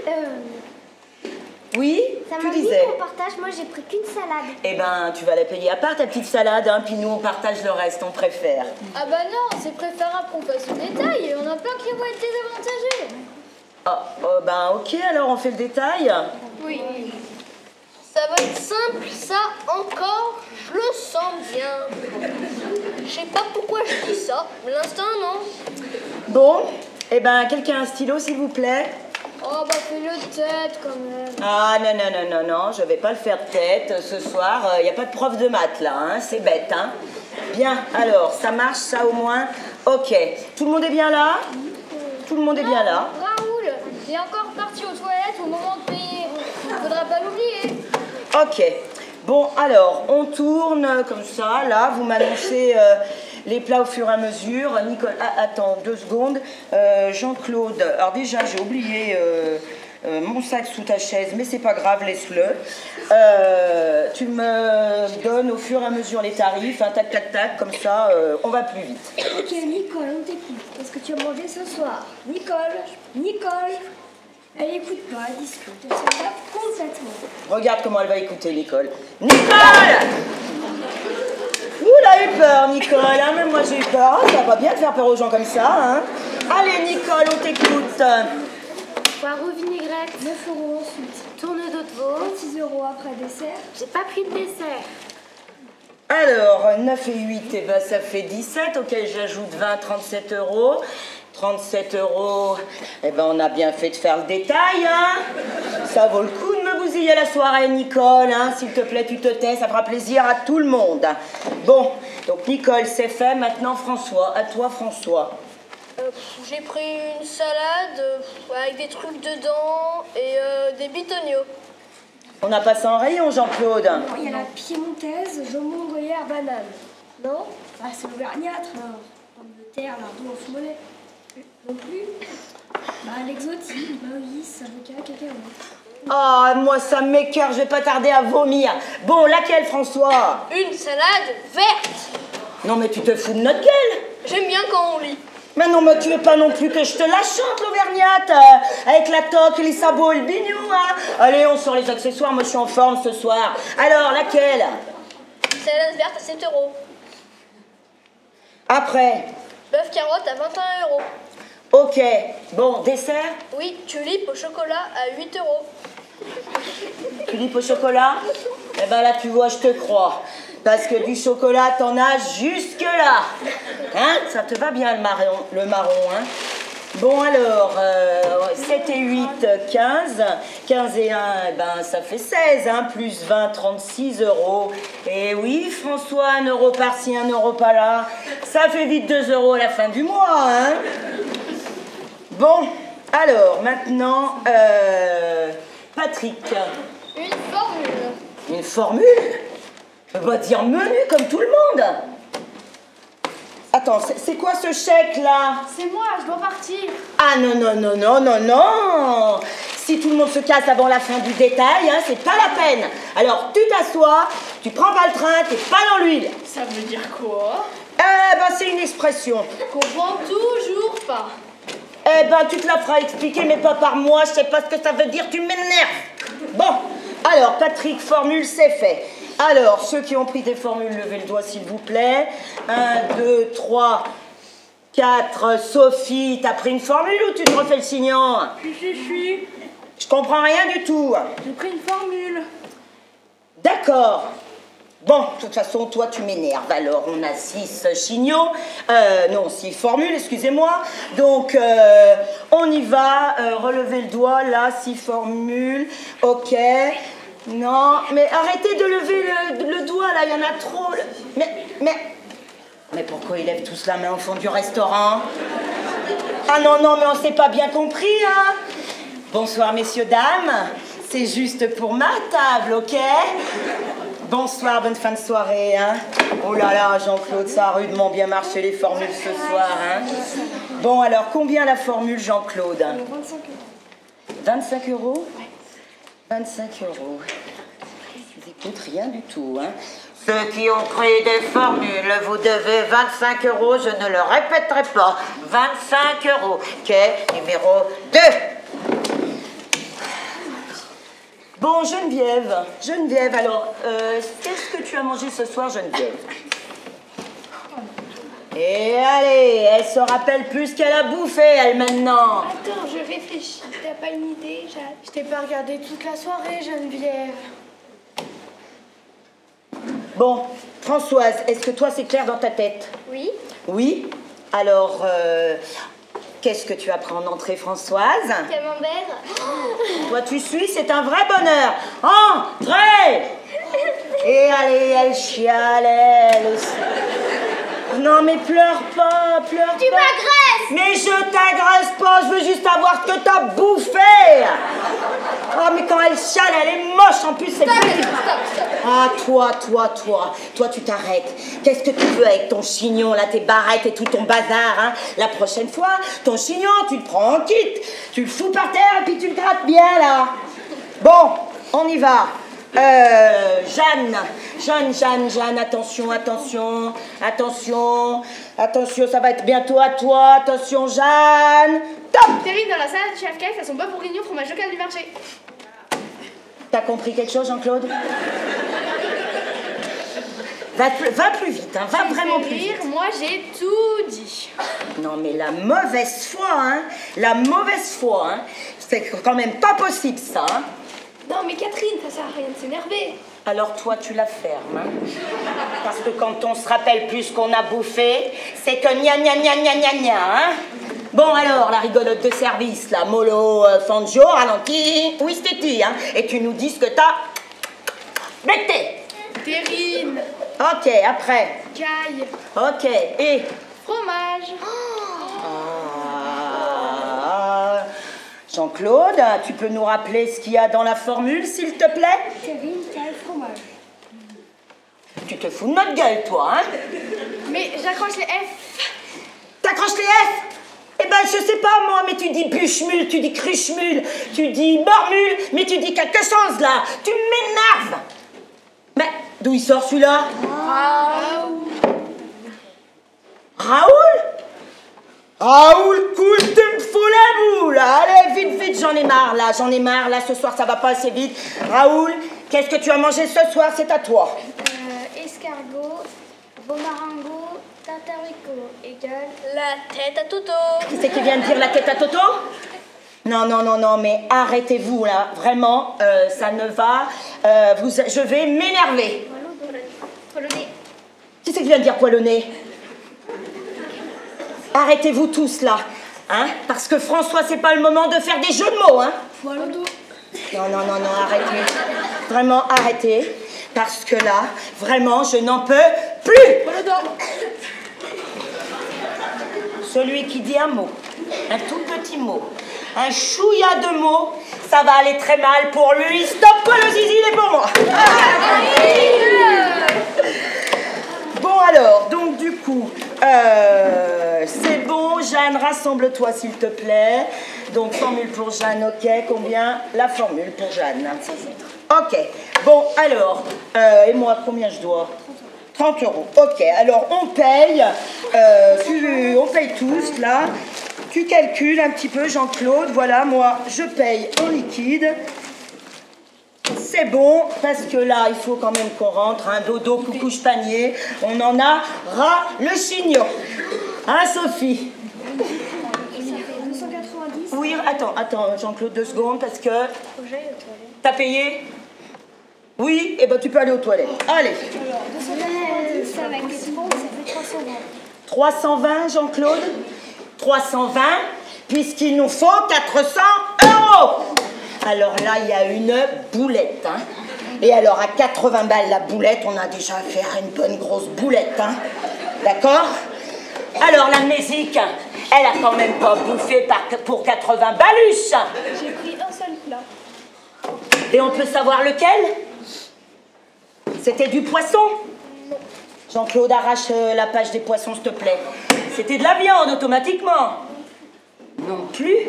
S16: Oui,
S4: ça
S16: tu disais.
S4: On partage, moi j'ai pris qu'une salade.
S16: Eh ben, tu vas la payer à part ta petite salade, hein, puis nous on partage le reste, on préfère.
S1: Ah bah non, c'est préférable qu'on fasse le détail, on a plein qui vont être désavantagés.
S16: Ah, ben ok, alors on fait le détail.
S2: Oui. Ça va être simple, ça encore, je le sens bien. Je sais pas pourquoi je dis ça, mais l'instant non.
S16: Bon, eh ben, quelqu'un a un stylo s'il vous plaît?
S1: Oh bah fais-le de tête quand même.
S16: Ah non, non, non, non, non, je vais pas le faire de tête ce soir. Il n'y a pas de prof de maths là, hein, c'est bête. Hein. Bien, alors, ça marche ça au moins? Ok, tout le monde est bien là? Tout le monde est bien là?
S1: Raoul, t'es encore parti aux toilettes au moment de payer. Faudra pas l'oublier.
S16: Ok, bon alors, on tourne comme ça, là, vous m'annoncez... les plats au fur et à mesure. Nicole, attends 2 secondes. Jean-Claude, alors déjà j'ai oublié mon sac sous ta chaise, mais c'est pas grave, laisse-le. Tu me donnes au fur et à mesure les tarifs, hein, tac, tac, tac, comme ça, on va plus vite.
S11: Ok, Nicole, on t'écoute. Qu'est-ce que tu as mangé ce soir? Nicole, elle écoute pas, elle discute, elle s'en tape complètement.
S16: Regarde comment elle va écouter, Nicole. Nicole! Ouh, elle a eu peur, Nicole, hein, même moi j'ai eu peur. Ça va pas bien de faire peur aux gens comme ça, hein. Allez, Nicole, on t'écoute.
S4: Poireaux vinaigrette, 9 € ensuite. Tourne d'eau de veau.
S11: 6 € après dessert.
S4: J'ai pas pris de dessert.
S16: Alors, 9 et 8, eh ben, ça fait 17, auquel j'ajoute 20, 37 €. 37 €, eh ben, on a bien fait de faire le détail, hein. Ça vaut le coup de me bousiller la soirée, Nicole, hein. S'il te plaît, tu te tais, ça fera plaisir à tout le monde. Bon, donc Nicole, c'est fait. Maintenant, François. À toi, François.
S2: J'ai pris une salade avec des trucs dedans et des bitonios.
S16: On a passé en rayon, Jean-Claude.
S11: Il y a la piémontaise, jambon, gruyère, banane. Non? Ah, c'est l'auvergnate, là. Pomme de terre, lardon au faux-mollet. Non plus. Bah, l'exotique, maïs, avocat, cacahuètes.
S16: Ah, moi, ça m'écoeure, je vais pas tarder à vomir. Bon, laquelle, François?
S2: Une salade verte.
S16: Non, mais tu te fous de notre gueule.
S2: J'aime bien quand on lit.
S16: Mais non, mais tu veux pas non plus que je te la chante, l'auvergnate, avec la toque, les sabots et le bignou, hein. Allez, on sort les accessoires, moi je suis en forme ce soir. Alors, laquelle?
S2: Salade verte à 7 €.
S16: Après?
S2: Bœuf carotte à 21 €.
S16: Ok. Bon, dessert?
S2: Oui, tulipe au chocolat à 8 €.
S16: Tulipe au chocolat? Eh ben là, tu vois, je te crois. Parce que du chocolat, t'en as jusque-là. Hein? Ça te va bien, le marron, hein? Bon, alors, 7 et 8, 15. 15 et 1, eh ben, ça fait 16, hein? Plus 20, 36 €. Et oui, François, 1 € par-ci, 1 € par-là. Ça fait vite 2 € à la fin du mois, hein? Bon, alors, maintenant, Patrick.
S1: Une formule.
S16: Une formule? Je peux pas dire menu comme tout le monde. Attends, c'est quoi ce chèque-là?
S1: C'est moi, je dois partir.
S16: Ah non, non, non, non, non, non. Si tout le monde se casse avant la fin du détail, hein, c'est pas la peine. Alors, tu t'assois, tu prends pas le train, t'es pas dans l'huile.
S1: Ça veut dire quoi?
S16: Eh ben, c'est une expression.
S1: Je comprends toujours pas.
S16: Eh ben, tu te la feras expliquer, mais pas par moi, je sais pas ce que ça veut dire, tu m'énerves. Bon, alors, Patrick, formule, c'est fait. Alors, ceux qui ont pris des formules, levez le doigt s'il vous plaît. 1, 2, 3, 4. Sophie, t'as pris une formule ou tu te refais le signant?
S11: Si.
S16: Je comprends rien du tout.
S11: J'ai pris une formule.
S16: D'accord. Bon, de toute façon, toi, tu m'énerves. Alors, on a 6 chignons. Non, 6 formules, excusez-moi. Donc, on y va. Relevez le doigt, là, 6 formules. Ok. Non, mais arrêtez de lever le doigt, là, il y en a trop. Mais pourquoi ils lèvent tous la main au fond du restaurant? Ah non, mais on s'est pas bien compris, hein? Bonsoir, messieurs, dames. C'est juste pour ma table, ok? Bonsoir, bonne fin de soirée, hein? Oh là là, Jean-Claude, ça a rudement bien marché les formules ce soir, hein? Bon, alors, combien la formule, Jean-Claude?
S11: 25 €.
S16: 25 €? 25 €. Ils n'écoutent rien du tout, hein? Ceux qui ont pris des formules, vous devez 25 €, je ne le répéterai pas. 25 €. Ok, numéro 2. Bon, Geneviève, alors, qu'est-ce que tu as mangé ce soir, Geneviève? Et allez, elle se rappelle plus qu'elle a bouffé, elle, maintenant.
S2: Attends, je réfléchis. T'as pas une idée, Jade? Je t'ai pas regardé toute la soirée, Geneviève.
S16: Bon, Françoise, est-ce que toi, c'est clair dans ta tête?
S4: Oui.
S16: Oui? Alors, qu'est-ce que tu apprends en entrée, Françoise?
S4: Camembert.
S16: Toi, tu suis, c'est un vrai bonheur. Entrez! Et allez, elle chiale, elle aussi. Non, mais pleure pas.
S4: Tu m'agresses!
S16: Mais je t'agresse pas, je veux juste savoir ce que t'as bouffé. Oh, mais quand elle chiale, elle est moche, en plus, c'est
S4: Stop.
S16: Ah, toi, tu t'arrêtes. Qu'est-ce que tu veux avec ton chignon, là, tes barrettes et tout ton bazar, hein? La prochaine fois, ton chignon, tu le prends en kit, tu le fous par terre et puis tu le grattes bien, là. Bon, on y va. Jeanne, attention, ça va être bientôt à toi, attention, Jeanne, top!
S2: Terrine dans la salade chez Afkaïs à son bœuf bourguignon fromage local du marché.
S16: T'as compris quelque chose, Jean-Claude? Va plus vite, hein, va vraiment plus vite.
S2: Moi, j'ai tout dit.
S16: Non, mais la mauvaise foi, hein, c'est quand même pas possible, ça, hein.
S2: Non, mais Catherine, ça sert à rien de s'énerver.
S16: Alors toi, tu la fermes, hein? Parce que quand on se rappelle plus qu'on a bouffé, c'est que gna, hein? Bon, alors, la rigolote de service, là, mollo, Fangio, ralenti, oui, c'était, hein? Et tu nous dis ce que t'as becté.
S2: Terrine.
S16: Ok, après.
S2: Caille.
S16: Ok, et...
S2: Fromage.
S16: Jean-Claude, tu peux nous rappeler ce qu'il y a dans la formule, s'il te plaît?
S11: Terrine, caille, fromage.
S16: Tu te fous de notre gueule, toi, hein?
S2: Mais j'accroche les F.
S16: T'accroches les F? Eh ben, je sais pas, moi, mais tu dis bûche-mule, tu dis cruche-mule, tu dis mormule, mais tu dis quelque chose, là. Tu m'énerves. Mais d'où il sort, celui-là? Raoul, cool, tu me fous la boule. Allez, vite, j'en ai marre, là, ce soir, ça va pas assez vite. Raoul, qu'est-ce que tu as mangé ce soir? C'est à toi.
S5: Escargot, bomarango, tartarico égale
S2: la tête à Toto.
S16: Qui c'est qui vient de dire la tête à Toto? Non, mais arrêtez-vous, là. Vraiment, ça ne va... je vais m'énerver.
S4: Poilonné.
S16: Qui c'est qui vient de dire poilonné? Arrêtez-vous tous, là. Hein? Parce que François, c'est pas le moment de faire des jeux de mots, hein?
S11: Poil au dos.
S16: Non, arrêtez. Vraiment, arrêtez. Parce que là, vraiment, je n'en peux plus.
S2: Poil au dos.
S16: Celui qui dit un mot, un tout petit mot, un chouïa de mots, ça va aller très mal pour lui. Stop, Paul Zizi, il est pour moi. Bon alors, donc du coup, c'est bon, Jeanne, rassemble-toi s'il te plaît. Donc formule pour Jeanne, ok, combien? La formule pour Jeanne. Ok, bon alors, et moi combien je dois? 30 €, ok, alors on paye, on paye tous là. Tu calcules un petit peu, Jean-Claude, voilà, moi je paye en liquide. c'est bon, parce que là, il faut quand même qu'on rentre. Un dodo, coucouche, panier. On en a ras le chignon. Hein, Sophie?
S11: Ça fait 290.
S16: Oui, attends, Jean-Claude, 2 secondes, parce que... T'as payé? Oui, et ben tu peux aller aux toilettes. Allez.
S11: Alors, 290, avec les bons, ça fait 320.
S16: 320, Jean-Claude? 320, puisqu'il nous faut 400 €. Alors là, il y a une boulette. Hein. Et alors, à 80 balles la boulette, on a déjà affaire à une bonne grosse boulette. Hein. D'accord? Alors, la musique, elle a quand même pas bouffé pour 80 baluches.
S11: J'ai pris un seul plat.
S16: Et on peut savoir lequel? C'était du poisson?
S11: Non.
S16: Jean-Claude, arrache la page des poissons, s'il te plaît. C'était de la viande, automatiquement. Non plus.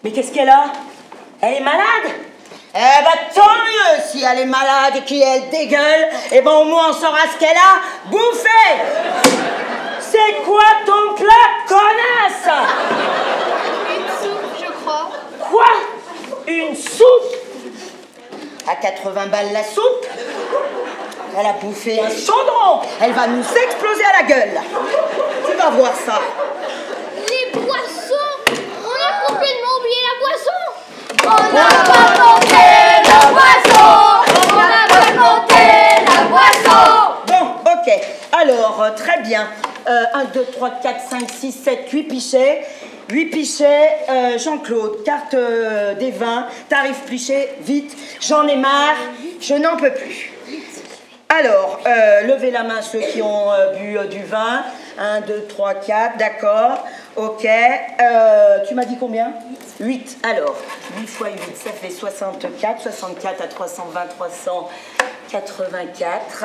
S16: Mais qu'est-ce qu'elle a? Elle est malade? Eh ben, tant mieux si elle est malade et qu'elle dégueule. Eh ben, au moins, on saura ce qu'elle a bouffé. C'est quoi ton plat, connasse?
S2: Une soupe, je crois.
S16: Quoi? Une soupe? À 80 balles la soupe? Elle a bouffé un chaudron. Elle va nous exploser à la gueule. Tu vas voir ça.
S5: Les boissons! On a complètement oublié la boisson!
S13: On n'a pas compté la boisson! On n'a pas compté la boisson!
S16: Bon, ok. Alors, très bien. 1, 2, 3, 4, 5, 6, 7, 8 pichets. 8 pichets, Jean-Claude, carte des vins, tarif pichet, vite, j'en ai marre, je n'en peux plus. Alors, levez la main ceux qui ont bu du vin. 1, 2, 3, 4, d'accord, ok. Tu m'as dit combien? 8. Alors, 8 fois 8, ça fait 64. 64 à 320, 384.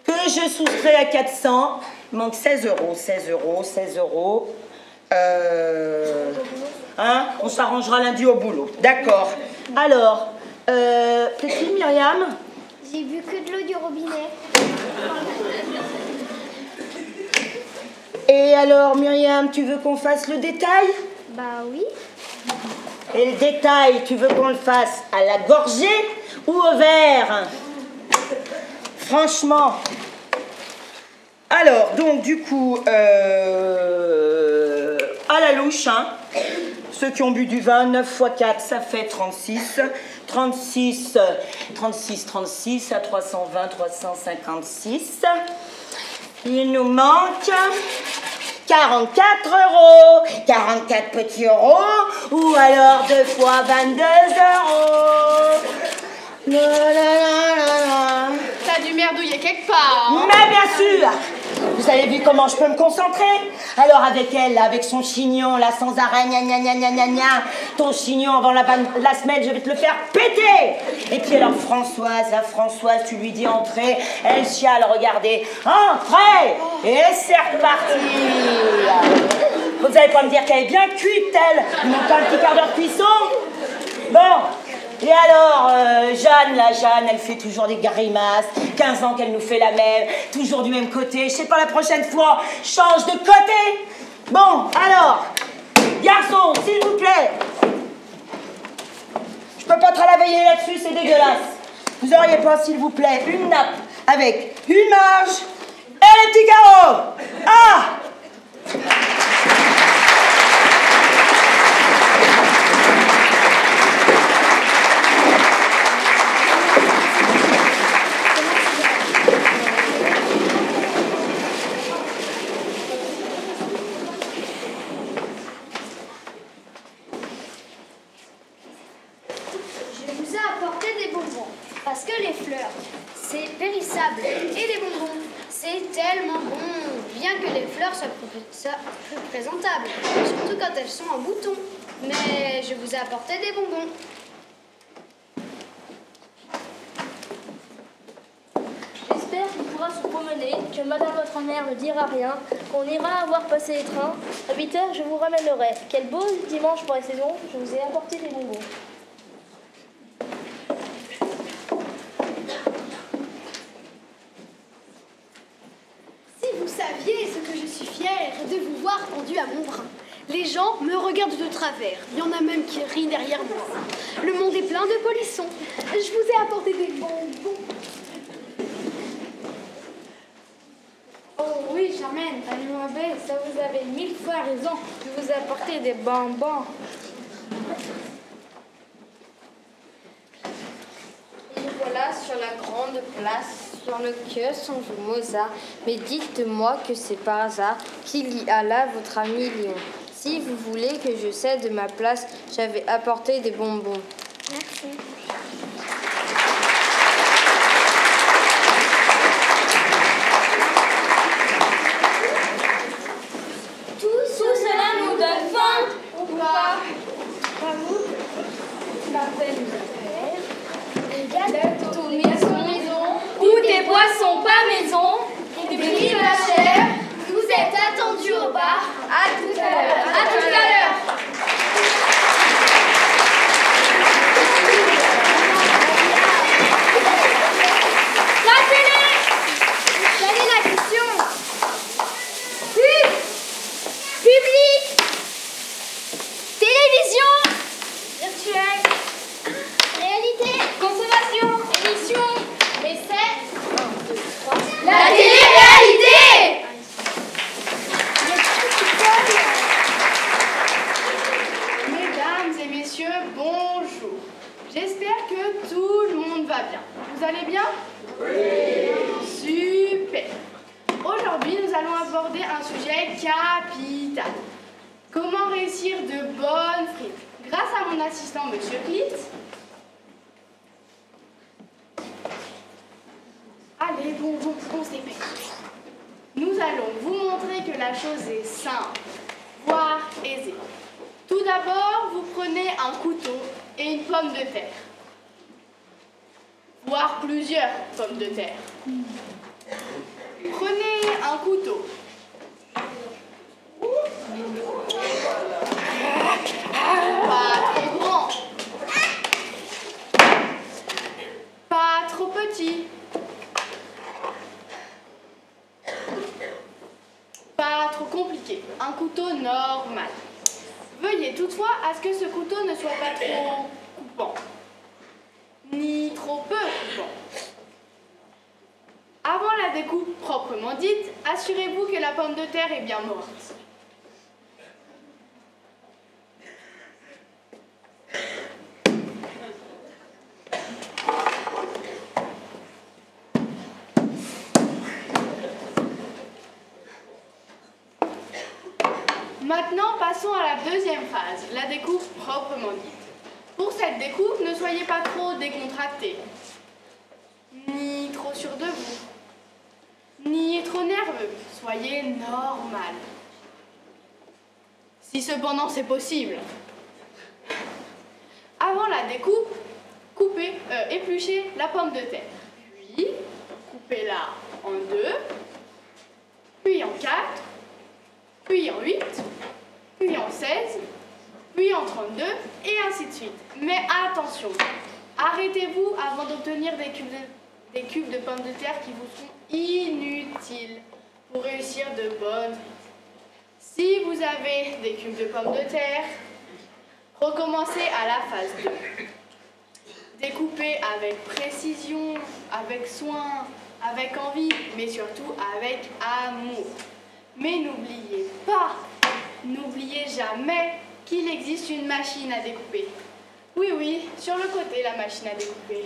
S16: Que je soustrais à 400, il manque 16 €, 16 €, 16 €. Hein, on s'arrangera lundi au boulot. D'accord. Alors, petit Myriam?
S5: J'ai bu que de l'eau du robinet.
S16: Et alors, Myriam, tu veux qu'on fasse le détail?
S5: Bah oui.
S16: Et le détail, tu veux qu'on le fasse à la gorgée ou au verre? Franchement. Alors, donc, du coup, à la louche, hein, ceux qui ont bu du vin, 9 x 4, ça fait 36. 36 à 320, 356. Il nous manque 44 €. 44 petits euros. Ou alors 2 fois 22 €.
S2: T'as dû merdouiller quelque part. Hein?
S16: Mais bien sûr. Vous avez vu comment je peux me concentrer? Alors avec elle, là, avec son chignon, là, sans arrêt, gna gna gna gna gna gna, ton chignon avant la semaine, je vais te le faire péter. Et puis alors Françoise, tu lui dis entrer, elle chiale, regardez, entrez. Et c'est reparti. Vous n'allez pas me dire qu'elle est bien cuite, elle. Il manque pas un petit quart d'heure de cuisson. Bon. Et alors, Jeanne, elle fait toujours des grimaces. 15 ans qu'elle nous fait la même, toujours du même côté. Je sais pas, la prochaine fois, change de côté. Bon, alors, garçon, s'il vous plaît. Je peux pas travailler là-dessus, c'est dégueulasse. Vous auriez pas, s'il vous plaît, une nappe avec une marge et les petits carreaux. Ah!
S4: Parce que les fleurs, c'est périssable. Et les bonbons, c'est tellement bon. Bien que les fleurs soient plus présentables. Surtout quand elles sont en bouton. Mais je vous ai apporté des bonbons.
S2: J'espère qu'il pourra se promener, que madame votre mère ne dira rien, qu'on ira voir passer les trains. À 8 h, je vous ramènerai. Quel beau dimanche pour la saison, je vous ai apporté des bonbons.
S4: Si vous saviez ce que je suis fière de vous voir pendu à mon bras.
S2: Les gens me regardent de travers. Il y en a même qui rient derrière moi. Le monde est plein de polissons. Je vous ai apporté des bonbons.
S6: Oh oui, Charmaine, Anima Belle, ça vous avez 1000 fois raison de vous apporter des bonbons.
S15: Et voilà sur la grande place, sur le kiosque, on joue Mozart. Mais dites-moi que c'est par hasard qu'il y a là votre ami Léon. Si vous voulez que je cède ma place, j'avais apporté des bonbons.
S5: Merci.
S13: Tout cela nous donne faim, ou pas?
S6: Pas vous? Parfait,
S13: Ou des boissons pas maison, des prix de la chair. Vous êtes attendus au bar. À tout à l'heure. À tout à l'heure. La télé. Quelle est la question? Public. Télévision. Virtuelle. Réalité. Consommation. Émission. Essai. La télé-réalité.
S17: Mesdames et messieurs, bonjour. J'espère que tout le monde va bien. Vous allez bien? Oui. Super. Aujourd'hui, nous allons aborder un sujet capital. Comment réussir de bonnes frites? Grâce à mon assistant, Monsieur Clitt. Allez, bon, on se dépêche. Nous allons vous montrer que la chose est simple, voire aisée. Tout d'abord, vous prenez un couteau et une pomme de terre. Voire plusieurs pommes de terre. Prenez un couteau. Pas trop grand. Pas trop petit. Pas trop compliqué. Un couteau normal. Veuillez toutefois à ce que ce couteau ne soit pas trop coupant, ni trop peu coupant. Avant la découpe proprement dite, assurez-vous que la pomme de terre est bien morte. Maintenant, passons à la deuxième phase, la découpe proprement dite. Pour cette découpe, ne soyez pas trop décontractés, ni trop sûr de vous, ni trop nerveux. Soyez normal. Si cependant c'est possible. Avant la découpe, épluchez la pomme de terre. Puis, coupez-la en 2, puis en 4, puis en 8, puis en 16, puis en 32, et ainsi de suite. Mais attention, arrêtez-vous avant d'obtenir des cubes de pommes de terre qui vous seront inutiles pour réussir de bonnes frites. Si vous avez des cubes de pommes de terre, recommencez à la phase 2. Découpez avec précision, avec soin, avec envie, mais surtout avec amour. Mais n'oubliez jamais qu'il existe une machine à découper. Oui, sur le côté, la machine à découper.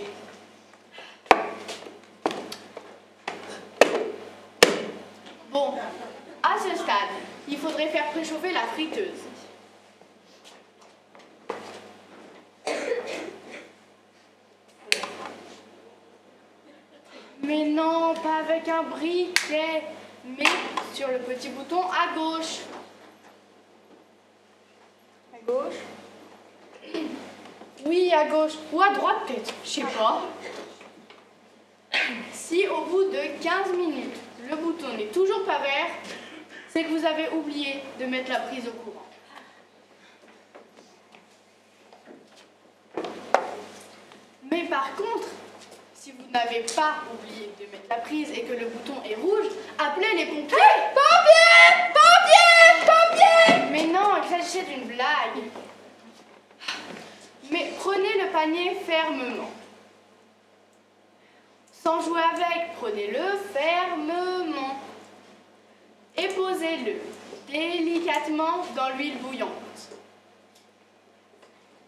S17: Bon, à ce stade, il faudrait faire préchauffer la friteuse. Mais non, pas avec un briquet, mais sur le petit bouton à gauche. À gauche? Oui, à gauche. Ou à droite peut-être, je sais pas. Si au bout de 15 minutes, le bouton n'est toujours pas vert, c'est que vous avez oublié de mettre la prise au courant. Mais par contre, si vous n'avez pas oublié de mettre la prise et que le bouton est rouge, appelez les pompiers. Pompiers! Pompiers! Pompiers!
S2: panier!
S17: Mais non, il s'agissait d'une blague. Mais prenez le panier fermement. Sans jouer avec, prenez-le fermement. Et posez-le délicatement dans l'huile bouillante.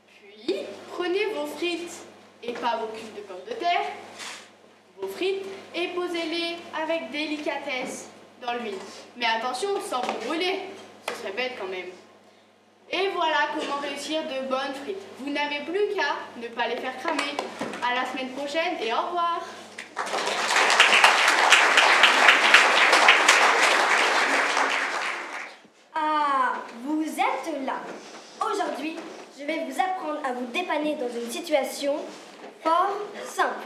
S17: Puis, prenez vos frites, et pas vos cubes de pommes de terre, vos frites, et posez-les avec délicatesse dans l'huile. Mais attention, sans vous brûler, ce serait bête quand même. Et voilà comment réussir de bonnes frites. Vous n'avez plus qu'à ne pas les faire cramer. À la semaine prochaine et au revoir.
S11: Ah, vous êtes là. Aujourd'hui, je vais vous apprendre à vous dépanner dans une situation fort simple.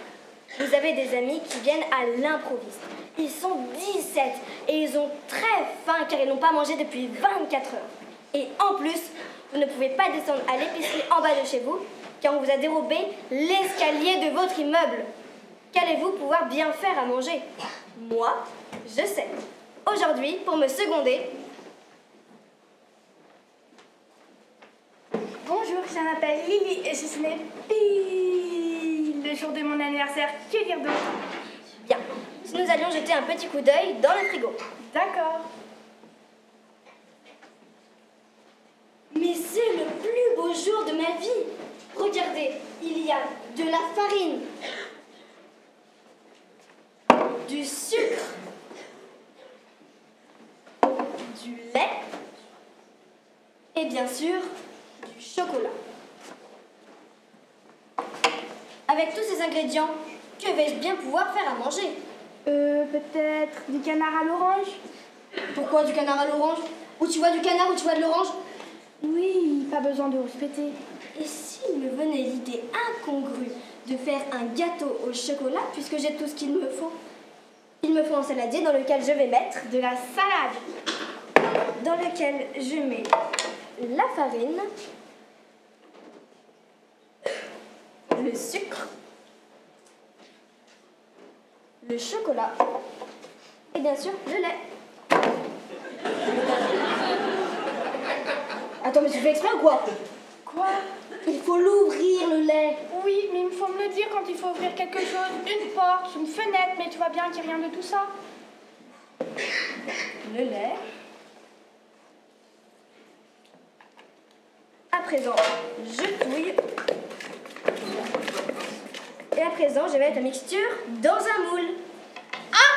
S11: Vous avez des amis qui viennent à l'improviste. Ils sont 17 et ils ont très faim car ils n'ont pas mangé depuis 24 heures. Et en plus, vous ne pouvez pas descendre à l'épicerie en bas de chez vous car on vous a dérobé l'escalier de votre immeuble. Qu'allez-vous pouvoir bien faire à manger? Moi, je sais. Aujourd'hui, pour me seconder...
S8: Bonjour, je m'appelle Lily et ce n'est pile le jour de mon anniversaire. Que dire d'autre?
S11: Bien. Si nous allions jeter un petit coup d'œil dans le frigo.
S8: D'accord.
S11: Mais c'est le plus beau jour de ma vie. Regardez, il y a de la farine, du sucre, du lait et bien sûr du chocolat. Avec tous ces ingrédients, que vais-je bien pouvoir faire à manger?
S8: Peut-être du canard à l'orange?
S11: Pourquoi du canard à l'orange? Où tu vois du canard, où tu vois de l'orange?
S8: Oui, pas besoin de rouspéter.
S11: Et s'il me venait l'idée incongrue de faire un gâteau au chocolat, puisque j'ai tout ce qu'il me faut? Il me faut un saladier dans lequel je vais mettre
S8: de la salade,
S11: dans lequel je mets la farine, le sucre, le chocolat et bien sûr le lait. Attends, mais tu fais exprès ou quoi?
S8: Quoi?
S11: Il faut l'ouvrir, le lait.
S8: Oui, mais il faut me le dire quand il faut ouvrir quelque chose. Une porte, une fenêtre, mais tu vois bien qu'il n'y a rien de tout ça.
S11: Le lait. À présent, je touille. Et à présent, je vais mettre la mixture dans un moule.
S8: Ah!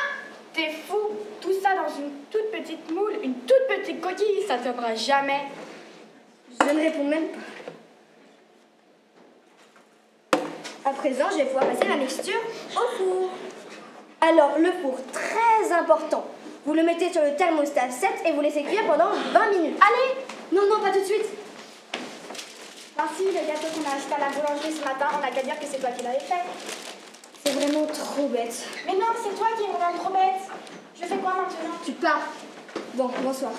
S8: T'es fou! Tout ça dans une toute petite moule, une toute petite coquille, ça ne tiendra jamais.
S11: Je ne réponds même pas. À présent, je vais pouvoir passer la mixture au four. Alors, le four, très important. Vous le mettez sur le thermostat 7 et vous laissez cuire pendant 20 minutes.
S8: Allez!
S11: Non, non, pas tout de suite.
S8: Voici le gâteau qu'on a acheté à la boulangerie ce matin. On n'a qu'à dire que c'est toi qui l'avais fait.
S11: C'est vraiment trop bête.
S8: Mais non, c'est toi qui es vraiment trop bête. Je fais quoi maintenant?
S11: Tu pars. Bon, bonsoir.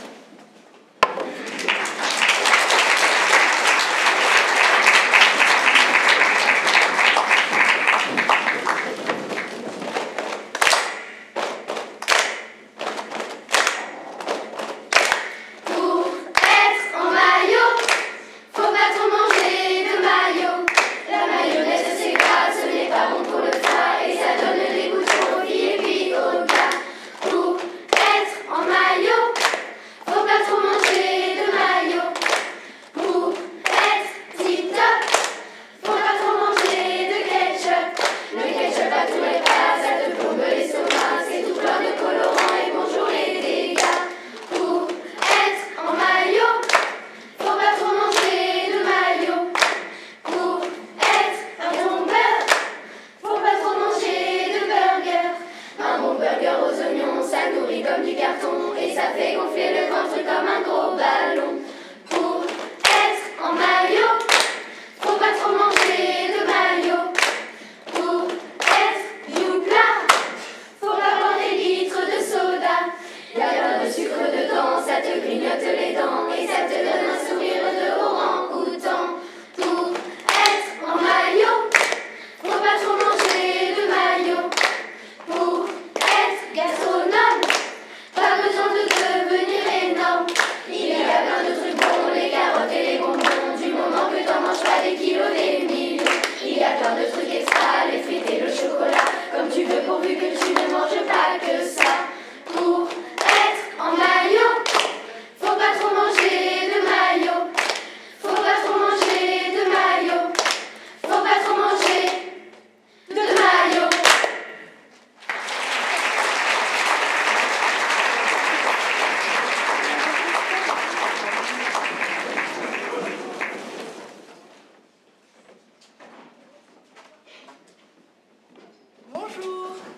S13: Il y a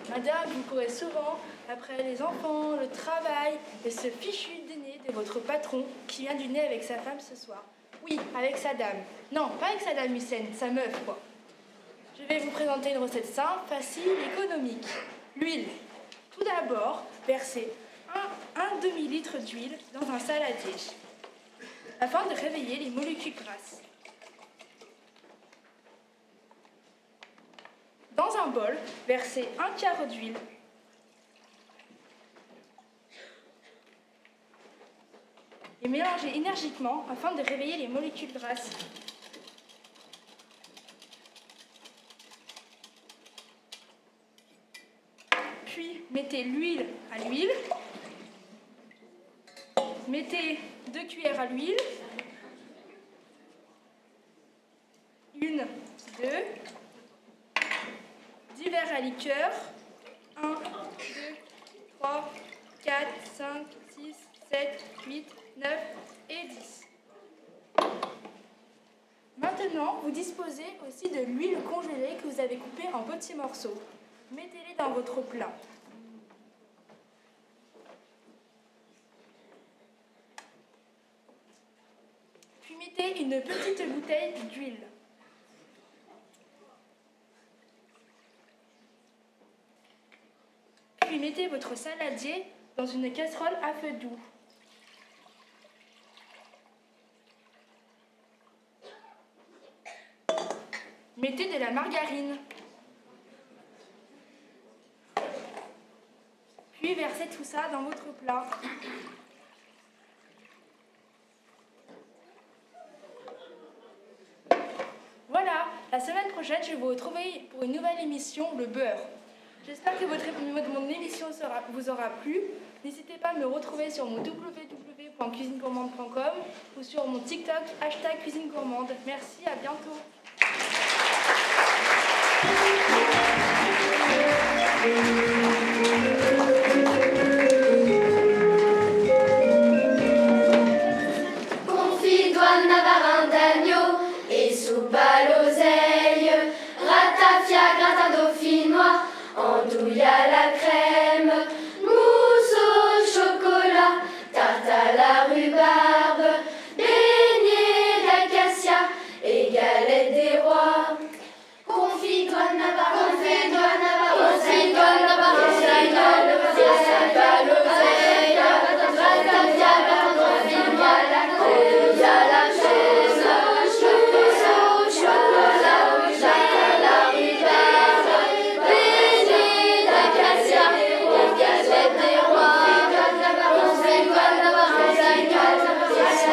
S18: Madame, vous courez souvent après les enfants, le travail et ce fichu dîner de votre patron qui vient dîner avec sa femme ce soir. Oui, avec sa dame. Non, pas avec sa dame Hussein, sa meuf, quoi. Je vais vous présenter une recette simple, facile, économique. L'huile. Tout d'abord, versez un demi-litre d'huile dans un saladier afin de réveiller les molécules grasses. Dans un bol, versez un quart d'huile et mélangez énergiquement afin de réveiller les molécules grasses. Puis, mettez l'huile à l'huile. Mettez 2 cuillères à l'huile. 1, 2. 10 verres à liqueur. 1, 2, 3, 4, 5, 6, 7, 8, 9 et 10. Maintenant, vous disposez aussi de l'huile congelée que vous avez coupée en petits morceaux. Mettez-les dans votre plat. Puis mettez une petite bouteille d'huile. Puis mettez votre saladier dans une casserole à feu doux. Mettez de la margarine. Puis versez tout ça dans votre plat. Voilà, la semaine prochaine, je vais vous retrouver pour une nouvelle émission, le beurre. J'espère que mon émission vous aura plu. N'hésitez pas à me retrouver sur mon www.cuisinegourmande.com ou sur mon TikTok #cuisinegourmande. Merci, à bientôt.
S13: Confidoine, navarin d'agneau et soupe à l'oseille, ratafia, gratin dauphinois, andouille à la crème, mousse au chocolat, tarte à la rhubarbe, beignets d'acacia et galette des rois. Confidoine, navarin, confidoine, navarin, confidoine, navarin, soupe à l'oseille, ratafia, gratin dauphinois, andouille à la crème, mousse au chocolat, tarte à la rhubarbe, beignets d'acacia et galette des rois. Confidoine, navarin,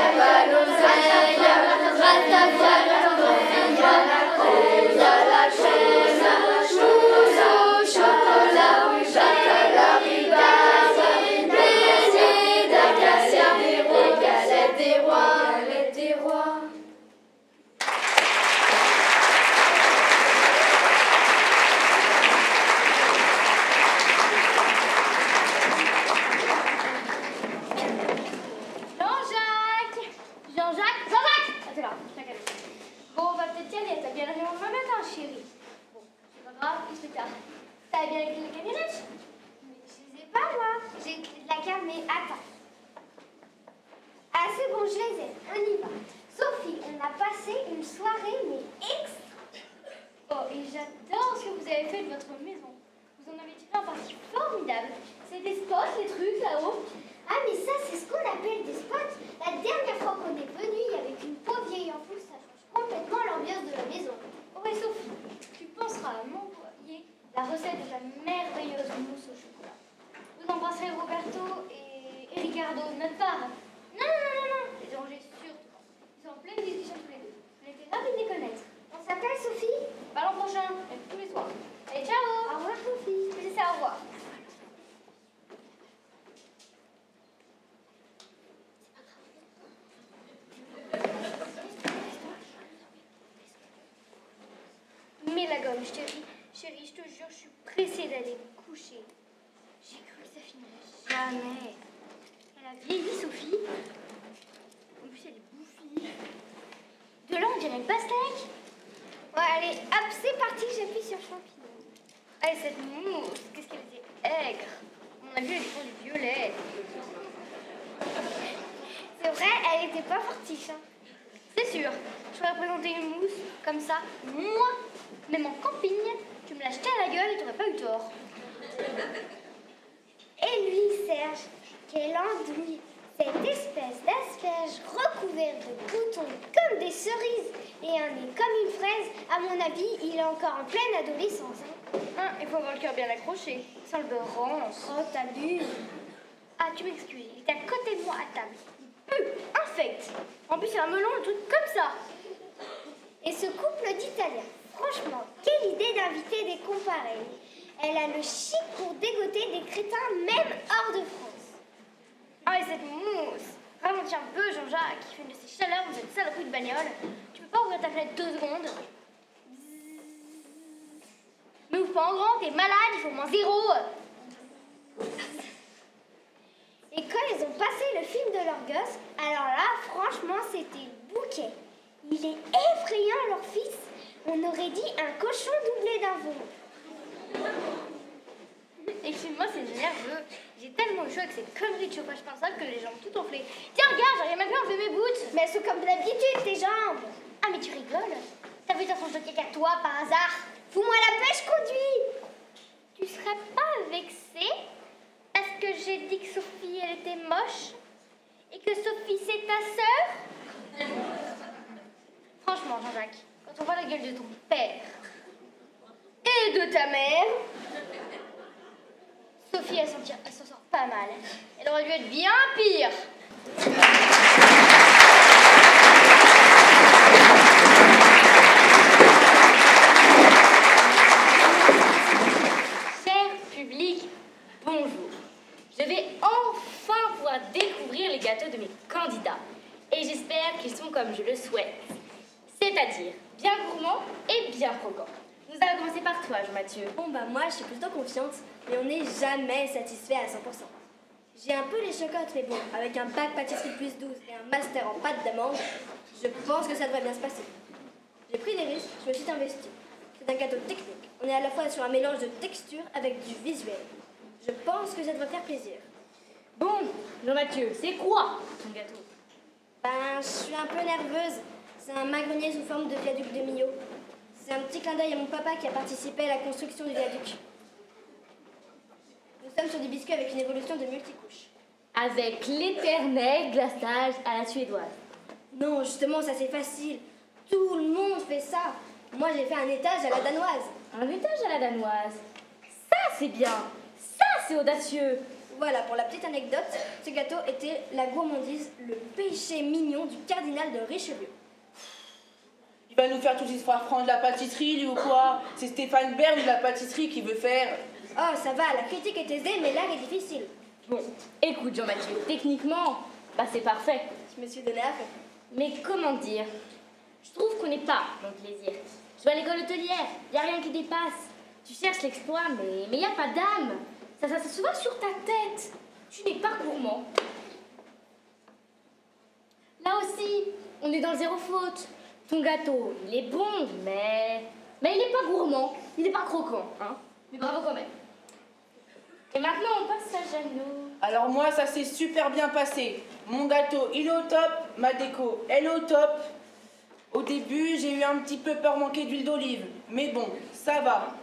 S13: soupe à l'oseille, ratafia, gratin dauphinois, andouille à la crème, mousse au chocolat, tarte à la rhubarbe, beignets d'acacia et galette des rois. Galette des rois.
S1: Jean-Jacques Attends là, bon, on va peut-être y aller, t'as bien raison de me matin, chérie. Bon, c'est pas grave, il se tard. T'as bien écrit les camionnettes?
S5: Mais je les ai pas, moi. J'ai écrit de la carte, mais attends. Ah, c'est bon, je les ai. On y va. Sophie, on a passé une soirée, mais extra.
S1: Oh, et j'adore ce que vous avez fait de votre maison. Vous en avez tiré un parti formidable. C'est des spots, les trucs là-haut.
S5: Ah, mais ça, c'est ce qu'on appelle des spots. La dernière fois qu'on est venu, il y avait une pauvre vieille en foule, ça change complètement l'ambiance de la maison.
S1: Oh, et Sophie, tu penseras à m'envoyer la recette de la merveilleuse mousse au chocolat. Vous embrasserez Roberto et Ricardo de notre part. Non, les dérangez surtout pas. Ils sont en pleine discussion tous les deux. On était ravis de les connaître.
S5: On s'appelle Sophie?
S1: Pas l'an prochain, mais tous les soirs. Allez, ciao!
S5: Au revoir, Sophie.
S1: C'est ça, au revoir.
S5: Mais la gomme, chérie, je te jure, je suis pressée d'aller me coucher. J'ai cru que ça finirait jamais. Elle a vieilli, Sophie. En plus, elle est bouffie. De là, on dirait une pastèque. Ouais, allez, hop, c'est parti, j'appuie sur champignon. Ah, et cette mousse, qu'est-ce qu'elle était aigre. On a vu, elle était du violet. C'est vrai, elle était pas fortiche. Hein. C'est sûr, je pourrais présenter une mousse comme ça, moi, même en camping, tu me l'as jetée à la gueule et t'aurais pas eu tort.
S4: Et lui, Serge, quelle andouille! Cette espèce d'asperge recouverte de boutons comme des cerises et un nez comme une fraise, à mon avis, il est encore en pleine adolescence.
S5: Hein, il faut avoir le cœur bien accroché, sans le beurre rance.
S4: Oh, t'abuses.
S5: Ah, tu m'excuses, il était à côté de moi à table. Infect. En plus, c'est un melon, un truc comme ça.
S4: Et ce couple d'Italiens, franchement, quelle idée d'inviter des cons pareils. Elle a le chic pour dégoter des crétins même hors de France.
S5: Ah, et cette mousse. Ralentis un peu, Jean-Jacques. Il fait une de ces chaleurs dans cette saloperie de bagnole. Tu peux pas ouvrir ta fenêtre 2 secondes? Mais ouvre pas en grand, t'es malade, il faut au moins 0.
S4: Et quand ils ont passé le film de leur gosse, alors là, franchement, c'était bouquet. Il est effrayant, leur fils. On aurait dit un cochon doublé d'un veau.
S5: Excuse-moi, c'est nerveux. J'ai tellement chaud avec cette connerie de chauffage pensable que les jambes tout enflées. Tiens, regarde, j'arrive même plus à enlever mes boots.
S4: Mais elles sont comme d'habitude, tes jambes.
S5: Ah, mais tu rigoles? T'as vu dans son petit caca toi, par hasard?
S4: Fous-moi la pêche, conduis.
S5: Tu serais pas vexée parce que j'ai dit que Sophie, elle était moche? Et que Sophie, c'est ta sœur? Franchement, Jean-Jacques, quand on voit la gueule de ton père et de ta mère, Sophie, elle s'en sort pas mal. Elle aurait dû être bien pire. Cher public, bonjour. Je vais enfin pouvoir découvrir les gâteaux de mes candidats. Et j'espère qu'ils sont comme je le souhaite. C'est-à-dire bien gourmands et bien croquants. Nous allons commencer par toi, Jean-Mathieu.
S2: Bon, bah moi, je suis plutôt confiante, mais on n'est jamais satisfait à 100%. J'ai un peu les chocottes, mais bon, avec un bac pâtisserie plus 12 et un master en pâte d'amande, je pense que ça devrait bien se passer. J'ai pris des risques, je me suis investie. C'est un gâteau technique. On est à la fois sur un mélange de texture avec du visuel. Je pense que ça devrait faire plaisir.
S10: Bon, Jean-Mathieu, c'est quoi ton gâteau?
S2: Ben, je suis un peu nerveuse. C'est un magrenier sous forme de viaduc de Millau. C'est un petit clin d'œil à mon papa qui a participé à la construction du viaduc. Nous sommes sur des biscuits avec une évolution de multicouches.
S10: Avec l'éternel glaçage à la suédoise.
S2: Non, justement, ça c'est facile. Tout le monde fait ça. Moi, j'ai fait un étage à la danoise.
S10: Un étage à la danoise? Ça, c'est bien. Ça, c'est audacieux.
S2: Voilà, pour la petite anecdote, ce gâteau était la gourmandise, le péché mignon du cardinal de Richelieu.
S9: Il va nous faire toute l'histoire franche de la pâtisserie, lui, ou quoi? C'est Stéphane Bern de la pâtisserie qui veut faire.
S2: Oh, ça va, la critique est aisée, mais l'art est difficile.
S10: Bon, écoute, Jean-Mathieu, techniquement, bah c'est parfait.
S2: Je me suis donné à faire.
S10: Mais comment dire? Je trouve qu'on n'est pas dans le plaisir. Je vais à l'école hôtelière, y a rien qui dépasse. Tu cherches l'exploit, mais y a pas d'âme. Ça se voit sur ta tête. Tu n'es pas gourmand. Là aussi, on est dans le zéro faute. Ton gâteau, il est bon, mais il n'est pas gourmand, il n'est pas croquant, hein. Mais bravo quand même. Et maintenant, on passe à Jeannot.
S9: Alors moi, ça s'est super bien passé. Mon gâteau, il est au top. Ma déco, elle est au top. Au début, j'ai eu un petit peu peur manquer d'huile d'olive. Mais bon, ça va.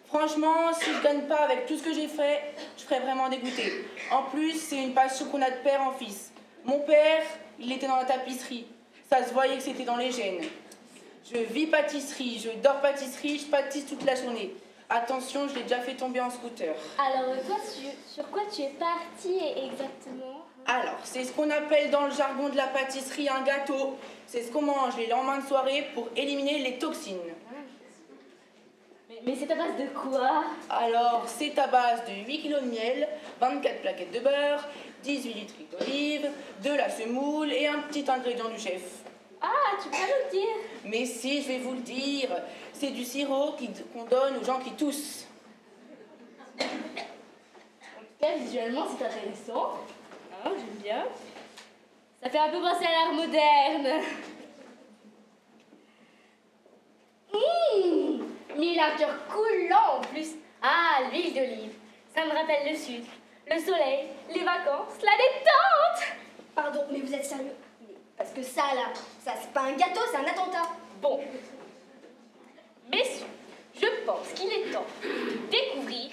S9: Franchement, si je gagne pas avec tout ce que j'ai fait, je serais vraiment dégoûtée. En plus, c'est une passion qu'on a de père en fils. Mon père, il était dans la tapisserie. Ça se voyait que c'était dans les gènes. Je vis pâtisserie, je dors pâtisserie, je pâtisse toute la journée. Attention, je l'ai déjà fait tomber en scooter.
S10: Alors, toi, sur quoi tu es partie exactement?
S9: Alors, c'est ce qu'on appelle dans le jargon de la pâtisserie un gâteau. C'est ce qu'on mange les lendemains de soirée pour éliminer les toxines.
S10: Mais c'est à base de quoi?
S9: Alors, c'est à base de 8 kg de miel, 24 plaquettes de beurre, 18 litres d'olive, de la semoule et un petit ingrédient du chef.
S10: Ah, tu peux le dire?
S9: Mais si, je vais vous le dire. C'est du sirop qu'on donne aux gens qui toussent.
S10: En tout cas, visuellement, c'est intéressant. Ah, j'aime bien. Ça fait un peu penser à l'art moderne. Mais il a un cœur coulant en plus.
S1: l'huile d'olive. Ça me rappelle le sucre, le soleil, les vacances, la détente.
S11: Pardon, mais vous êtes sérieux? Parce que ça, là, ça, c'est pas un gâteau, c'est un attentat.
S1: Bon. Messieurs, je pense qu'il est temps de découvrir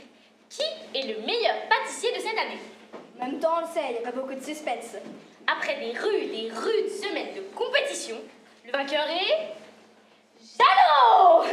S1: qui est le meilleur pâtissier de cette année.
S11: En même temps, on le sait, il n'y a pas beaucoup de suspense.
S1: Après des rudes semaines de compétition, le vainqueur est... Jeannot!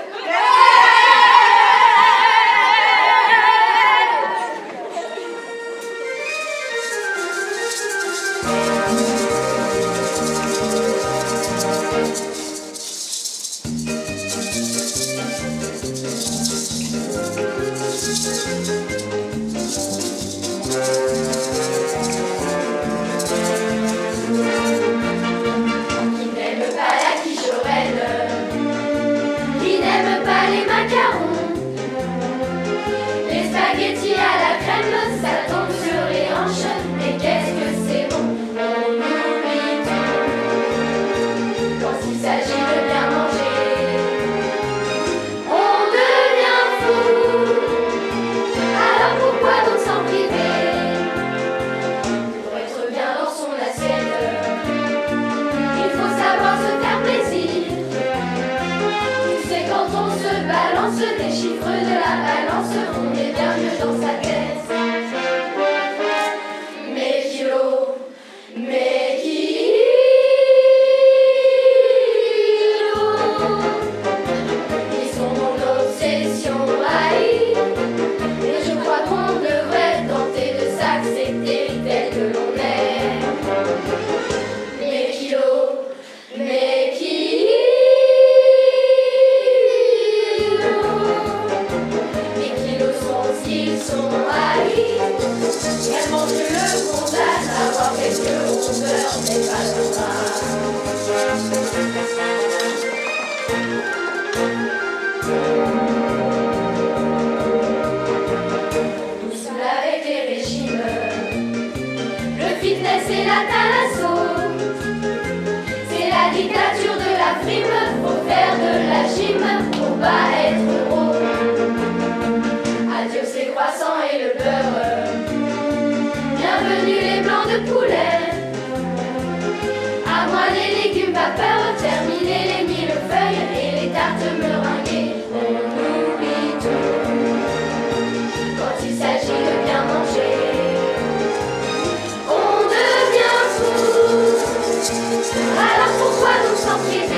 S13: Les chiffres de la balance, on est bien mieux dans sa tête. Mes kilos, mes kilos, ils sont mon obsession haïe. Et je crois qu'on devrait tenter de s'accepter tel que l'on est. Mes kilos, mes kilos. Ils sont haïs, tellement je le condamne à avoir quelques rondeurs, mais pas de Nous sommes avec les régimes, le fitness et la thalasso. C'est la dictature de la frime, faut faire de la gym pour pas être gros. Adieu ces croissants et le beurre. Bienvenue les blancs de poulet. À moi les légumes vapeur. Terminer les millefeuilles et les tartes meringuées. On oublie tout quand il s'agit de bien manger. On devient fou. Alors pourquoi nous s'en priver?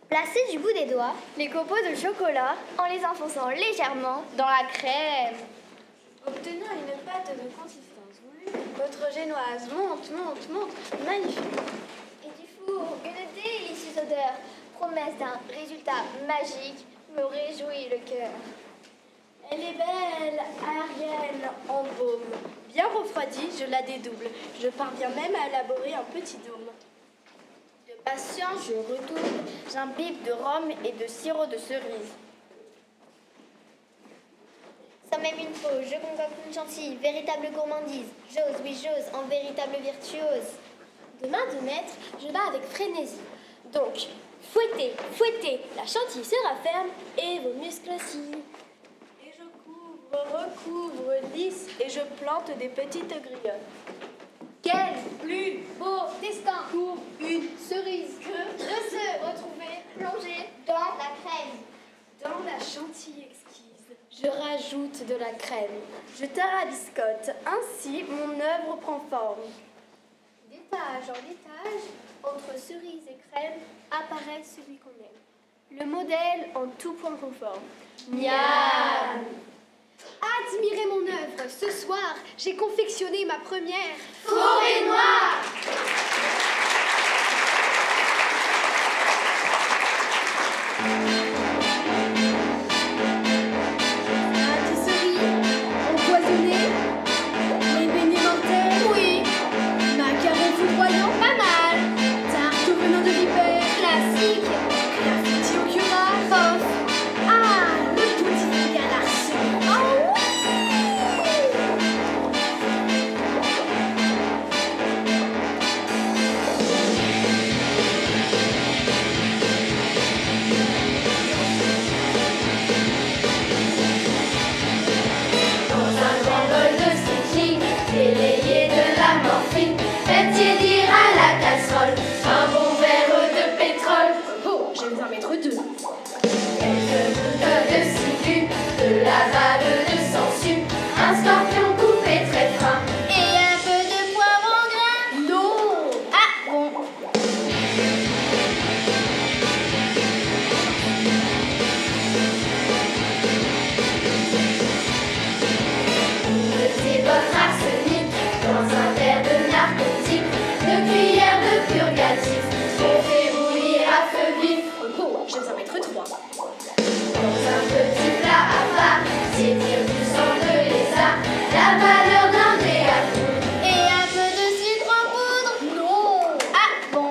S4: Placez du bout des doigts les copeaux de chocolat en les enfonçant légèrement dans la crème.
S2: Obtenant une pâte de consistance voulue, votre génoise monte, magnifique.
S4: Et du four, une délicieuse odeur, promesse d'un résultat magique, me réjouit le cœur.
S2: Elle est belle, aérienne, en baume. Bien refroidie, je la dédouble. Je parviens même à élaborer un petit dôme. De Patience, je retourne. J'imbibe de rhum et de sirop de cerise.
S5: Sans même une pause, je concocte une chantilly, véritable gourmandise. J'ose, oui j'ose, en véritable virtuose.
S2: De main de maître, je bats avec frénésie. Donc, fouettez, fouettez, la chantilly sera ferme et vos muscles aussi.
S18: Et je couvre, recouvre, lisse et je plante des petites griottes.
S5: Quel plus beau destin pour une cerise que de se retrouver plongée dans la crème.
S2: Dans la chantilly exquise, je rajoute de la crème. Je tarabiscote, ainsi mon œuvre prend forme.
S5: D'étage en étage, entre cerise et crème, apparaît celui qu'on aime. Le modèle en tout point conforme.
S2: Miam.
S5: Admirez mon œuvre. Ce soir, j'ai confectionné ma première
S13: Forêt noire.
S11: Pâtisserie, empoisonnée, les beignets mortels, oui. Macarons foudroyants, pas mal. Tarte au venin de vipère, classique. Graffiti au curare, bof. Ah, le pudding à l'arceau. Oh oui.
S13: Dans un grand bol de stitching, délayé de la morphine, faites tiédir à la casserole un bon verre de pétrole.
S2: Oh, je vais en mettre 2.
S13: Quelques gouttes de cidu, de la bave de sangsue, un scorpion coupé très fin.
S5: Et un peu de poivre en grain.
S2: Non.
S5: Ah bon.
S13: Mettez votre arsenic dans un verre de narcotique, 2 cuillères de purgatif, on fait bouillir à feu vif.
S2: Oh, je vais en mettre 3.
S13: Dans un petit plat à part, s'étire du sang de lézard, la valeur d'un dé à poudre.
S5: Et un peu de sucre en poudre.
S2: Non.
S5: Ah bon.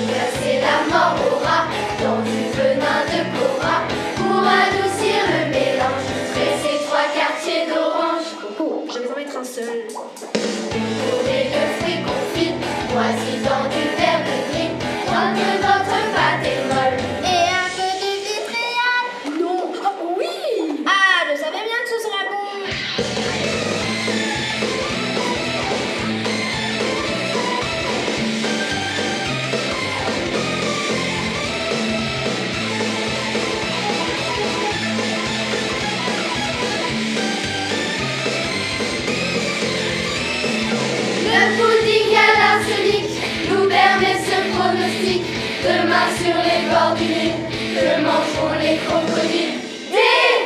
S13: Versez la mort au rat dans du venin de cobra pour adoucir le mélange. Tressez 3 quartiers d'orange.
S2: Oh, je vais en mettre un seul.
S13: Bourrez de fruits confits, moisis dans du verre de gris, tant que votre pâte est molle.
S5: Et un peu de vitriol.
S2: Non. Oh, oui.
S5: Ah, je savais bien que ce serait bon.
S13: Le pudding à l'arsenic nous permet ce pronostic. Demain sur les bords du Nil, que mangeront les crocodiles. Des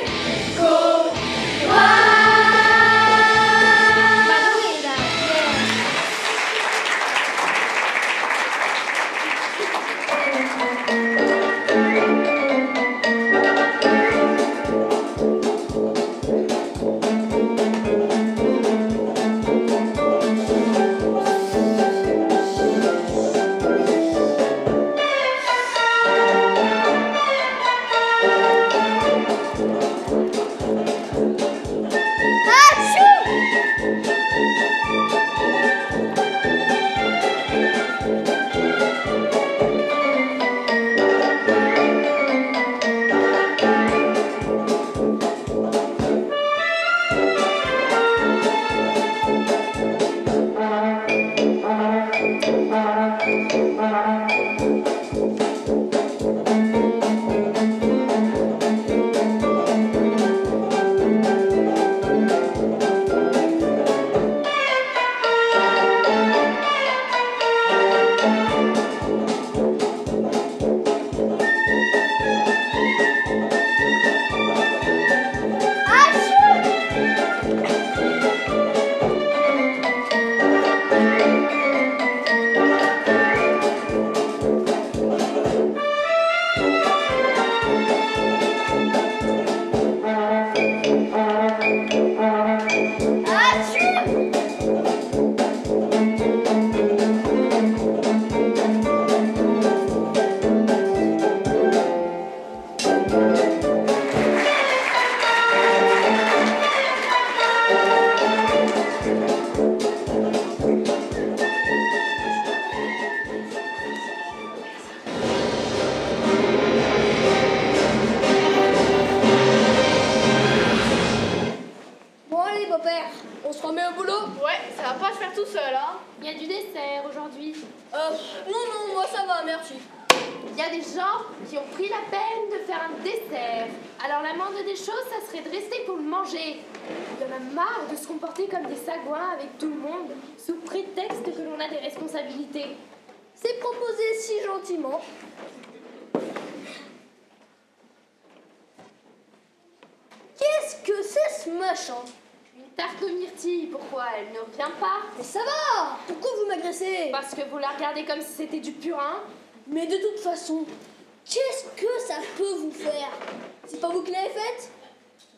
S2: faire? On se remet au boulot?
S17: Ouais, ça va pas se faire tout seul, hein.
S7: Il y a du dessert aujourd'hui.
S2: Non, moi ça va, merci.
S7: Il y a des gens qui ont pris la peine de faire un dessert. Alors la moindre des choses, ça serait de rester pour le manger. Il y en a marre de se comporter comme des sagouins avec tout le monde, sous prétexte que l'on a des responsabilités.
S2: C'est proposé si gentiment. Qu'est-ce que c'est ce machin?
S7: Une tarte aux myrtilles, pourquoi elle ne vient pas?
S2: Mais ça va! Pourquoi vous m'agressez?
S7: Parce que vous la regardez comme si c'était du purin.
S2: Mais de toute façon, qu'est-ce que ça peut vous faire? C'est pas vous qui l'avez faite?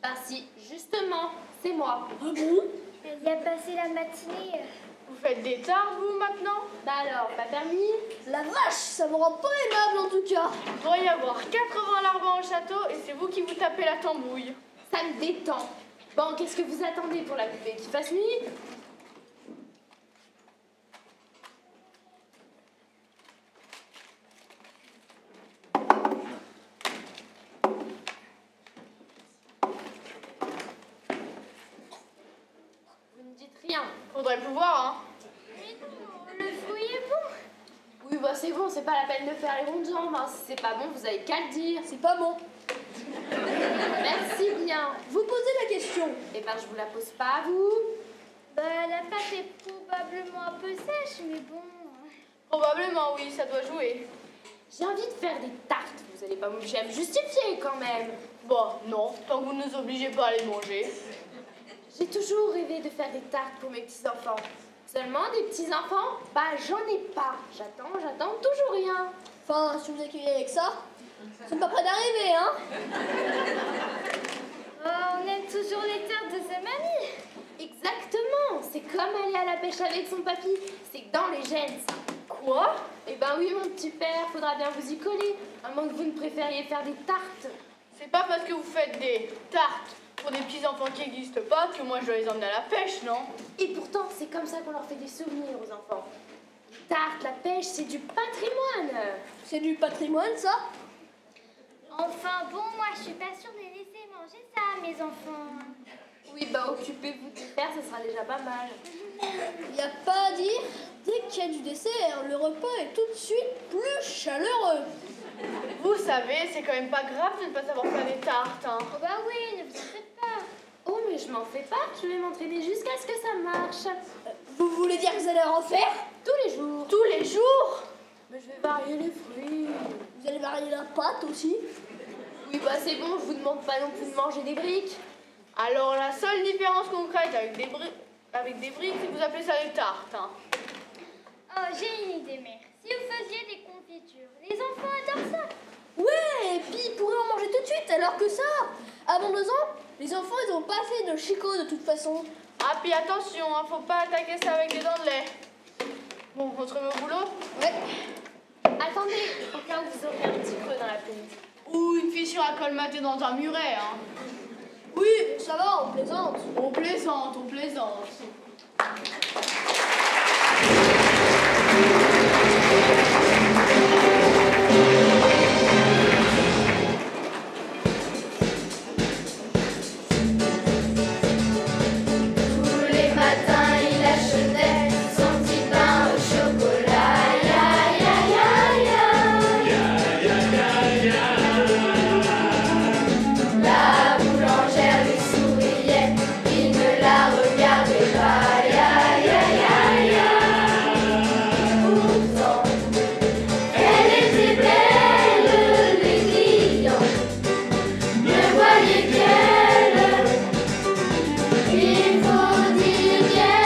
S7: Bah si, justement, c'est moi.
S2: Ah bon?
S5: Elle y a passé la matinée.
S17: Vous faites des tartes, vous, maintenant?
S7: Bah alors, pas permis?
S2: La vache, ça me rend pas aimable en tout cas.
S17: Il doit y avoir 80 larvins au château et c'est vous qui vous tapez la tambouille.
S7: Ça me détend. Bon, qu'est-ce que vous attendez pour la poupée qu'il fasse nuit? Vous ne dites rien.
S17: Faudrait pouvoir, hein.
S5: Mais non, le fruit est bon.
S7: Oui, bah c'est bon, c'est pas la peine de faire les rondes jambes. Hein. Si c'est pas bon, vous avez qu'à le dire.
S2: C'est pas bon.
S7: Merci bien.
S2: Vous posez la question.
S7: Eh ben, je vous la pose pas à vous.
S5: Bah, la pâte est probablement un peu sèche, mais bon.
S17: Probablement, oui, ça doit jouer.
S7: J'ai envie de faire des tartes. Vous allez pas m'obliger à me justifier quand même.
S17: Bon, non, tant que vous ne nous obligez pas à les manger.
S7: J'ai toujours rêvé de faire des tartes pour mes petits-enfants. Seulement des petits-enfants, bah j'en ai pas. J'attends toujours rien.
S2: Enfin, si vous accueillez avec ça, c'est pas près d'arriver, hein?
S5: Oh, on aime toujours les tartes de sa mamie.
S7: Exactement. C'est comme aller à la pêche avec son papy. C'est dans les gènes, ça.
S17: Quoi?
S7: Eh ben oui, mon petit père, faudra bien vous y coller. À moins que vous ne préfériez faire des tartes.
S17: C'est pas parce que vous faites des tartes pour des petits-enfants qui n'existent pas que moi je dois les emmener à la pêche, non?
S7: Et pourtant, c'est comme ça qu'on leur fait des souvenirs aux enfants. Les tartes, la pêche, c'est du patrimoine.
S2: C'est du patrimoine, ça?
S5: Enfin, bon, moi, je suis pas sûre de les laisser manger ça, mes enfants.
S7: Oui, bah occupez-vous du père, ce sera déjà pas mal.
S2: Y a pas à dire, dès qu'il y a du dessert, le repas est tout de suite plus chaleureux.
S17: Vous savez, c'est quand même pas grave de ne pas savoir faire des tartes, hein.
S5: Oh bah oui, ne vous en faites pas.
S7: Oh, mais je m'en fais pas, je vais m'entraîner jusqu'à ce que ça marche.
S2: Vous voulez dire que vous allez en faire?
S7: Tous les jours.
S17: Tous les jours?
S7: Mais je vais varier les fruits.
S2: Vous allez varier la pâte aussi?
S7: Oui, bah c'est bon, je vous demande pas non plus de manger des briques.
S17: Alors la seule différence concrète avec des briques, c'est que vous appelez ça des tartes, hein.
S5: Oh, j'ai une idée, mère. Si vous faisiez des confitures, les enfants adorent ça.
S2: Ouais, et puis ils pourraient en manger tout de suite, alors que ça, avant 2 ans, les enfants ils ont pas fait de chicot de toute façon.
S17: Ah, puis attention, hein, faut pas attaquer ça avec des dents de lait. Bon, on se remet au boulot?
S2: Ouais.
S7: Attendez, au cas où vous aurez un petit creux dans la pelouse.
S17: Ou une fissure à colmater dans un muret, hein.
S2: Oui, ça va, on plaisante.
S17: On plaisante, on plaisante.
S13: Tous les matins, il achetait son petit pain au chocolat. Ya, ya, ya, ya. La boulangère lui souriait, il ne la regardait pas. Ya, ya, ya, ya. Pourtant, elle était belle, les clients ne voyaient qu'elle. Il faut dire qu'elle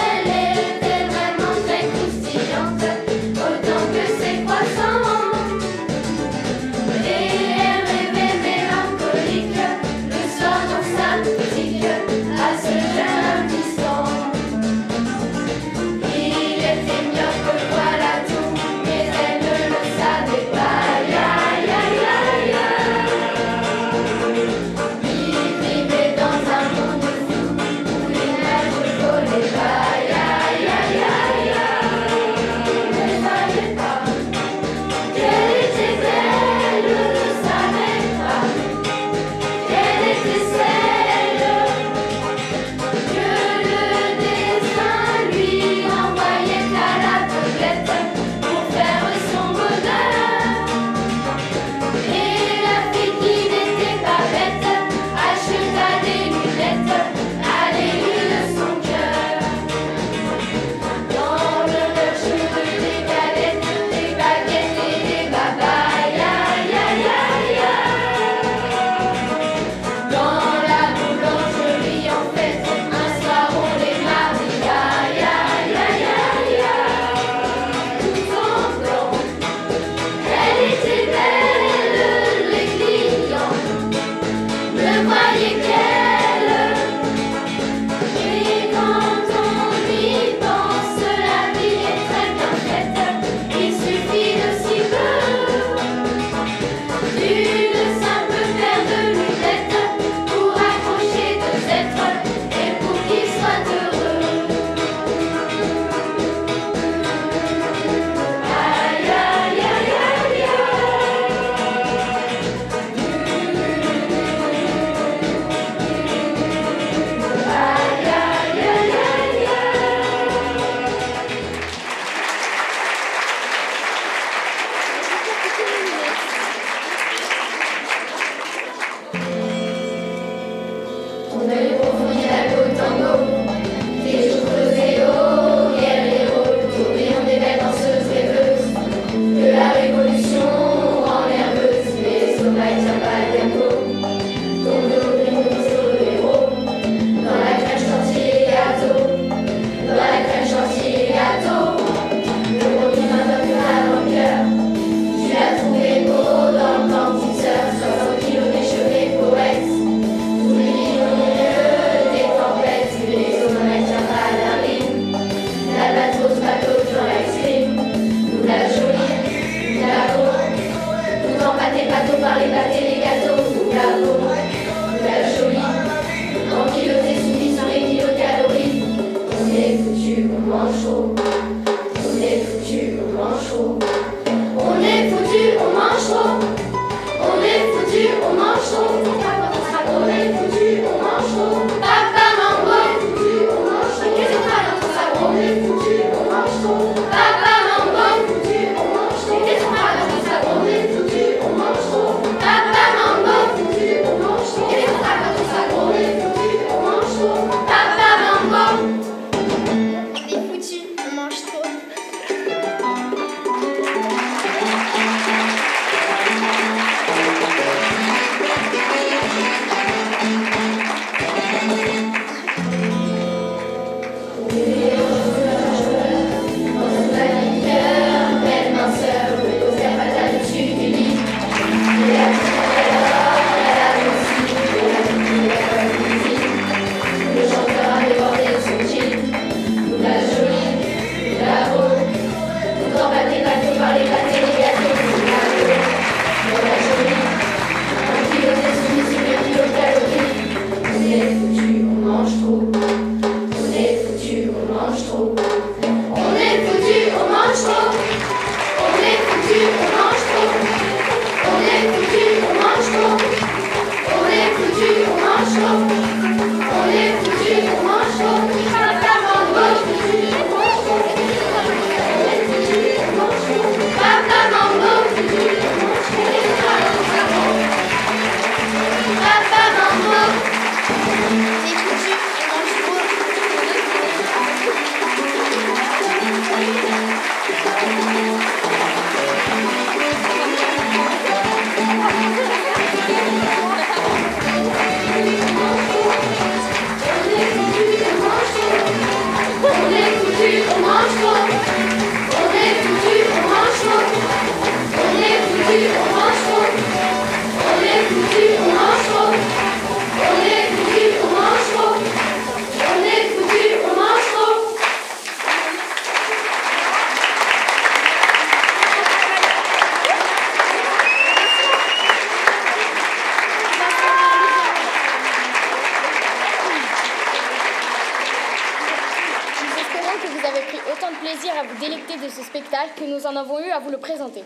S1: autant de plaisir à vous délecter de ce spectacle que nous en avons eu à vous le présenter.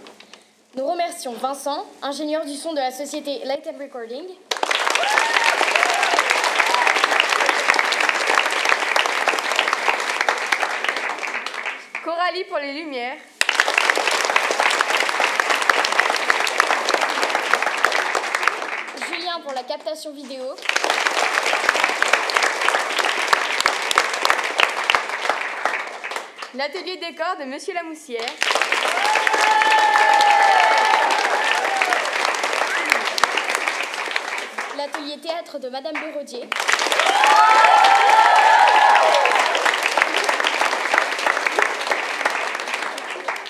S1: Nous remercions Vincent, ingénieur du son de la société Light & Recording.
S6: Coralie pour les lumières.
S1: Julien pour la captation vidéo.
S6: L'atelier décor de Monsieur Lamoussière.
S1: L'atelier théâtre de Madame Beraudier.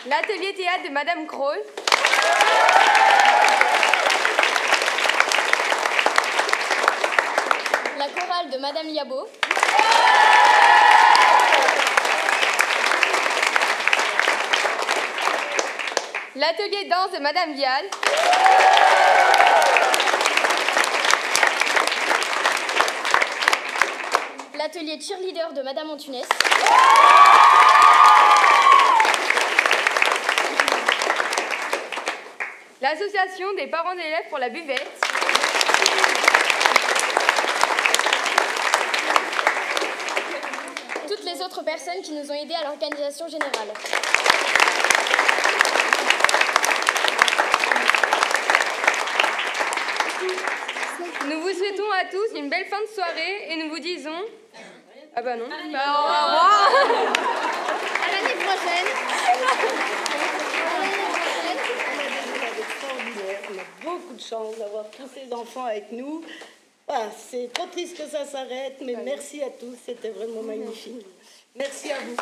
S6: L'atelier théâtre de Madame Kroll.
S1: La chorale de Madame Liabo.
S6: L'atelier danse de Madame Vial.
S1: L'atelier cheerleader de Madame Antunes.
S6: L'association des parents d'élèves pour la buvette.
S1: Toutes les autres personnes qui nous ont aidés à l'organisation générale.
S6: Nous vous souhaitons à tous une belle fin de soirée et nous vous disons... Ah bah non. Bah, au revoir.
S2: À l'année prochaine.
S19: On a beaucoup de chance d'avoir tous ces enfants avec nous. Ah, c'est trop triste que ça s'arrête, mais merci à tous, c'était vraiment magnifique. Merci à vous.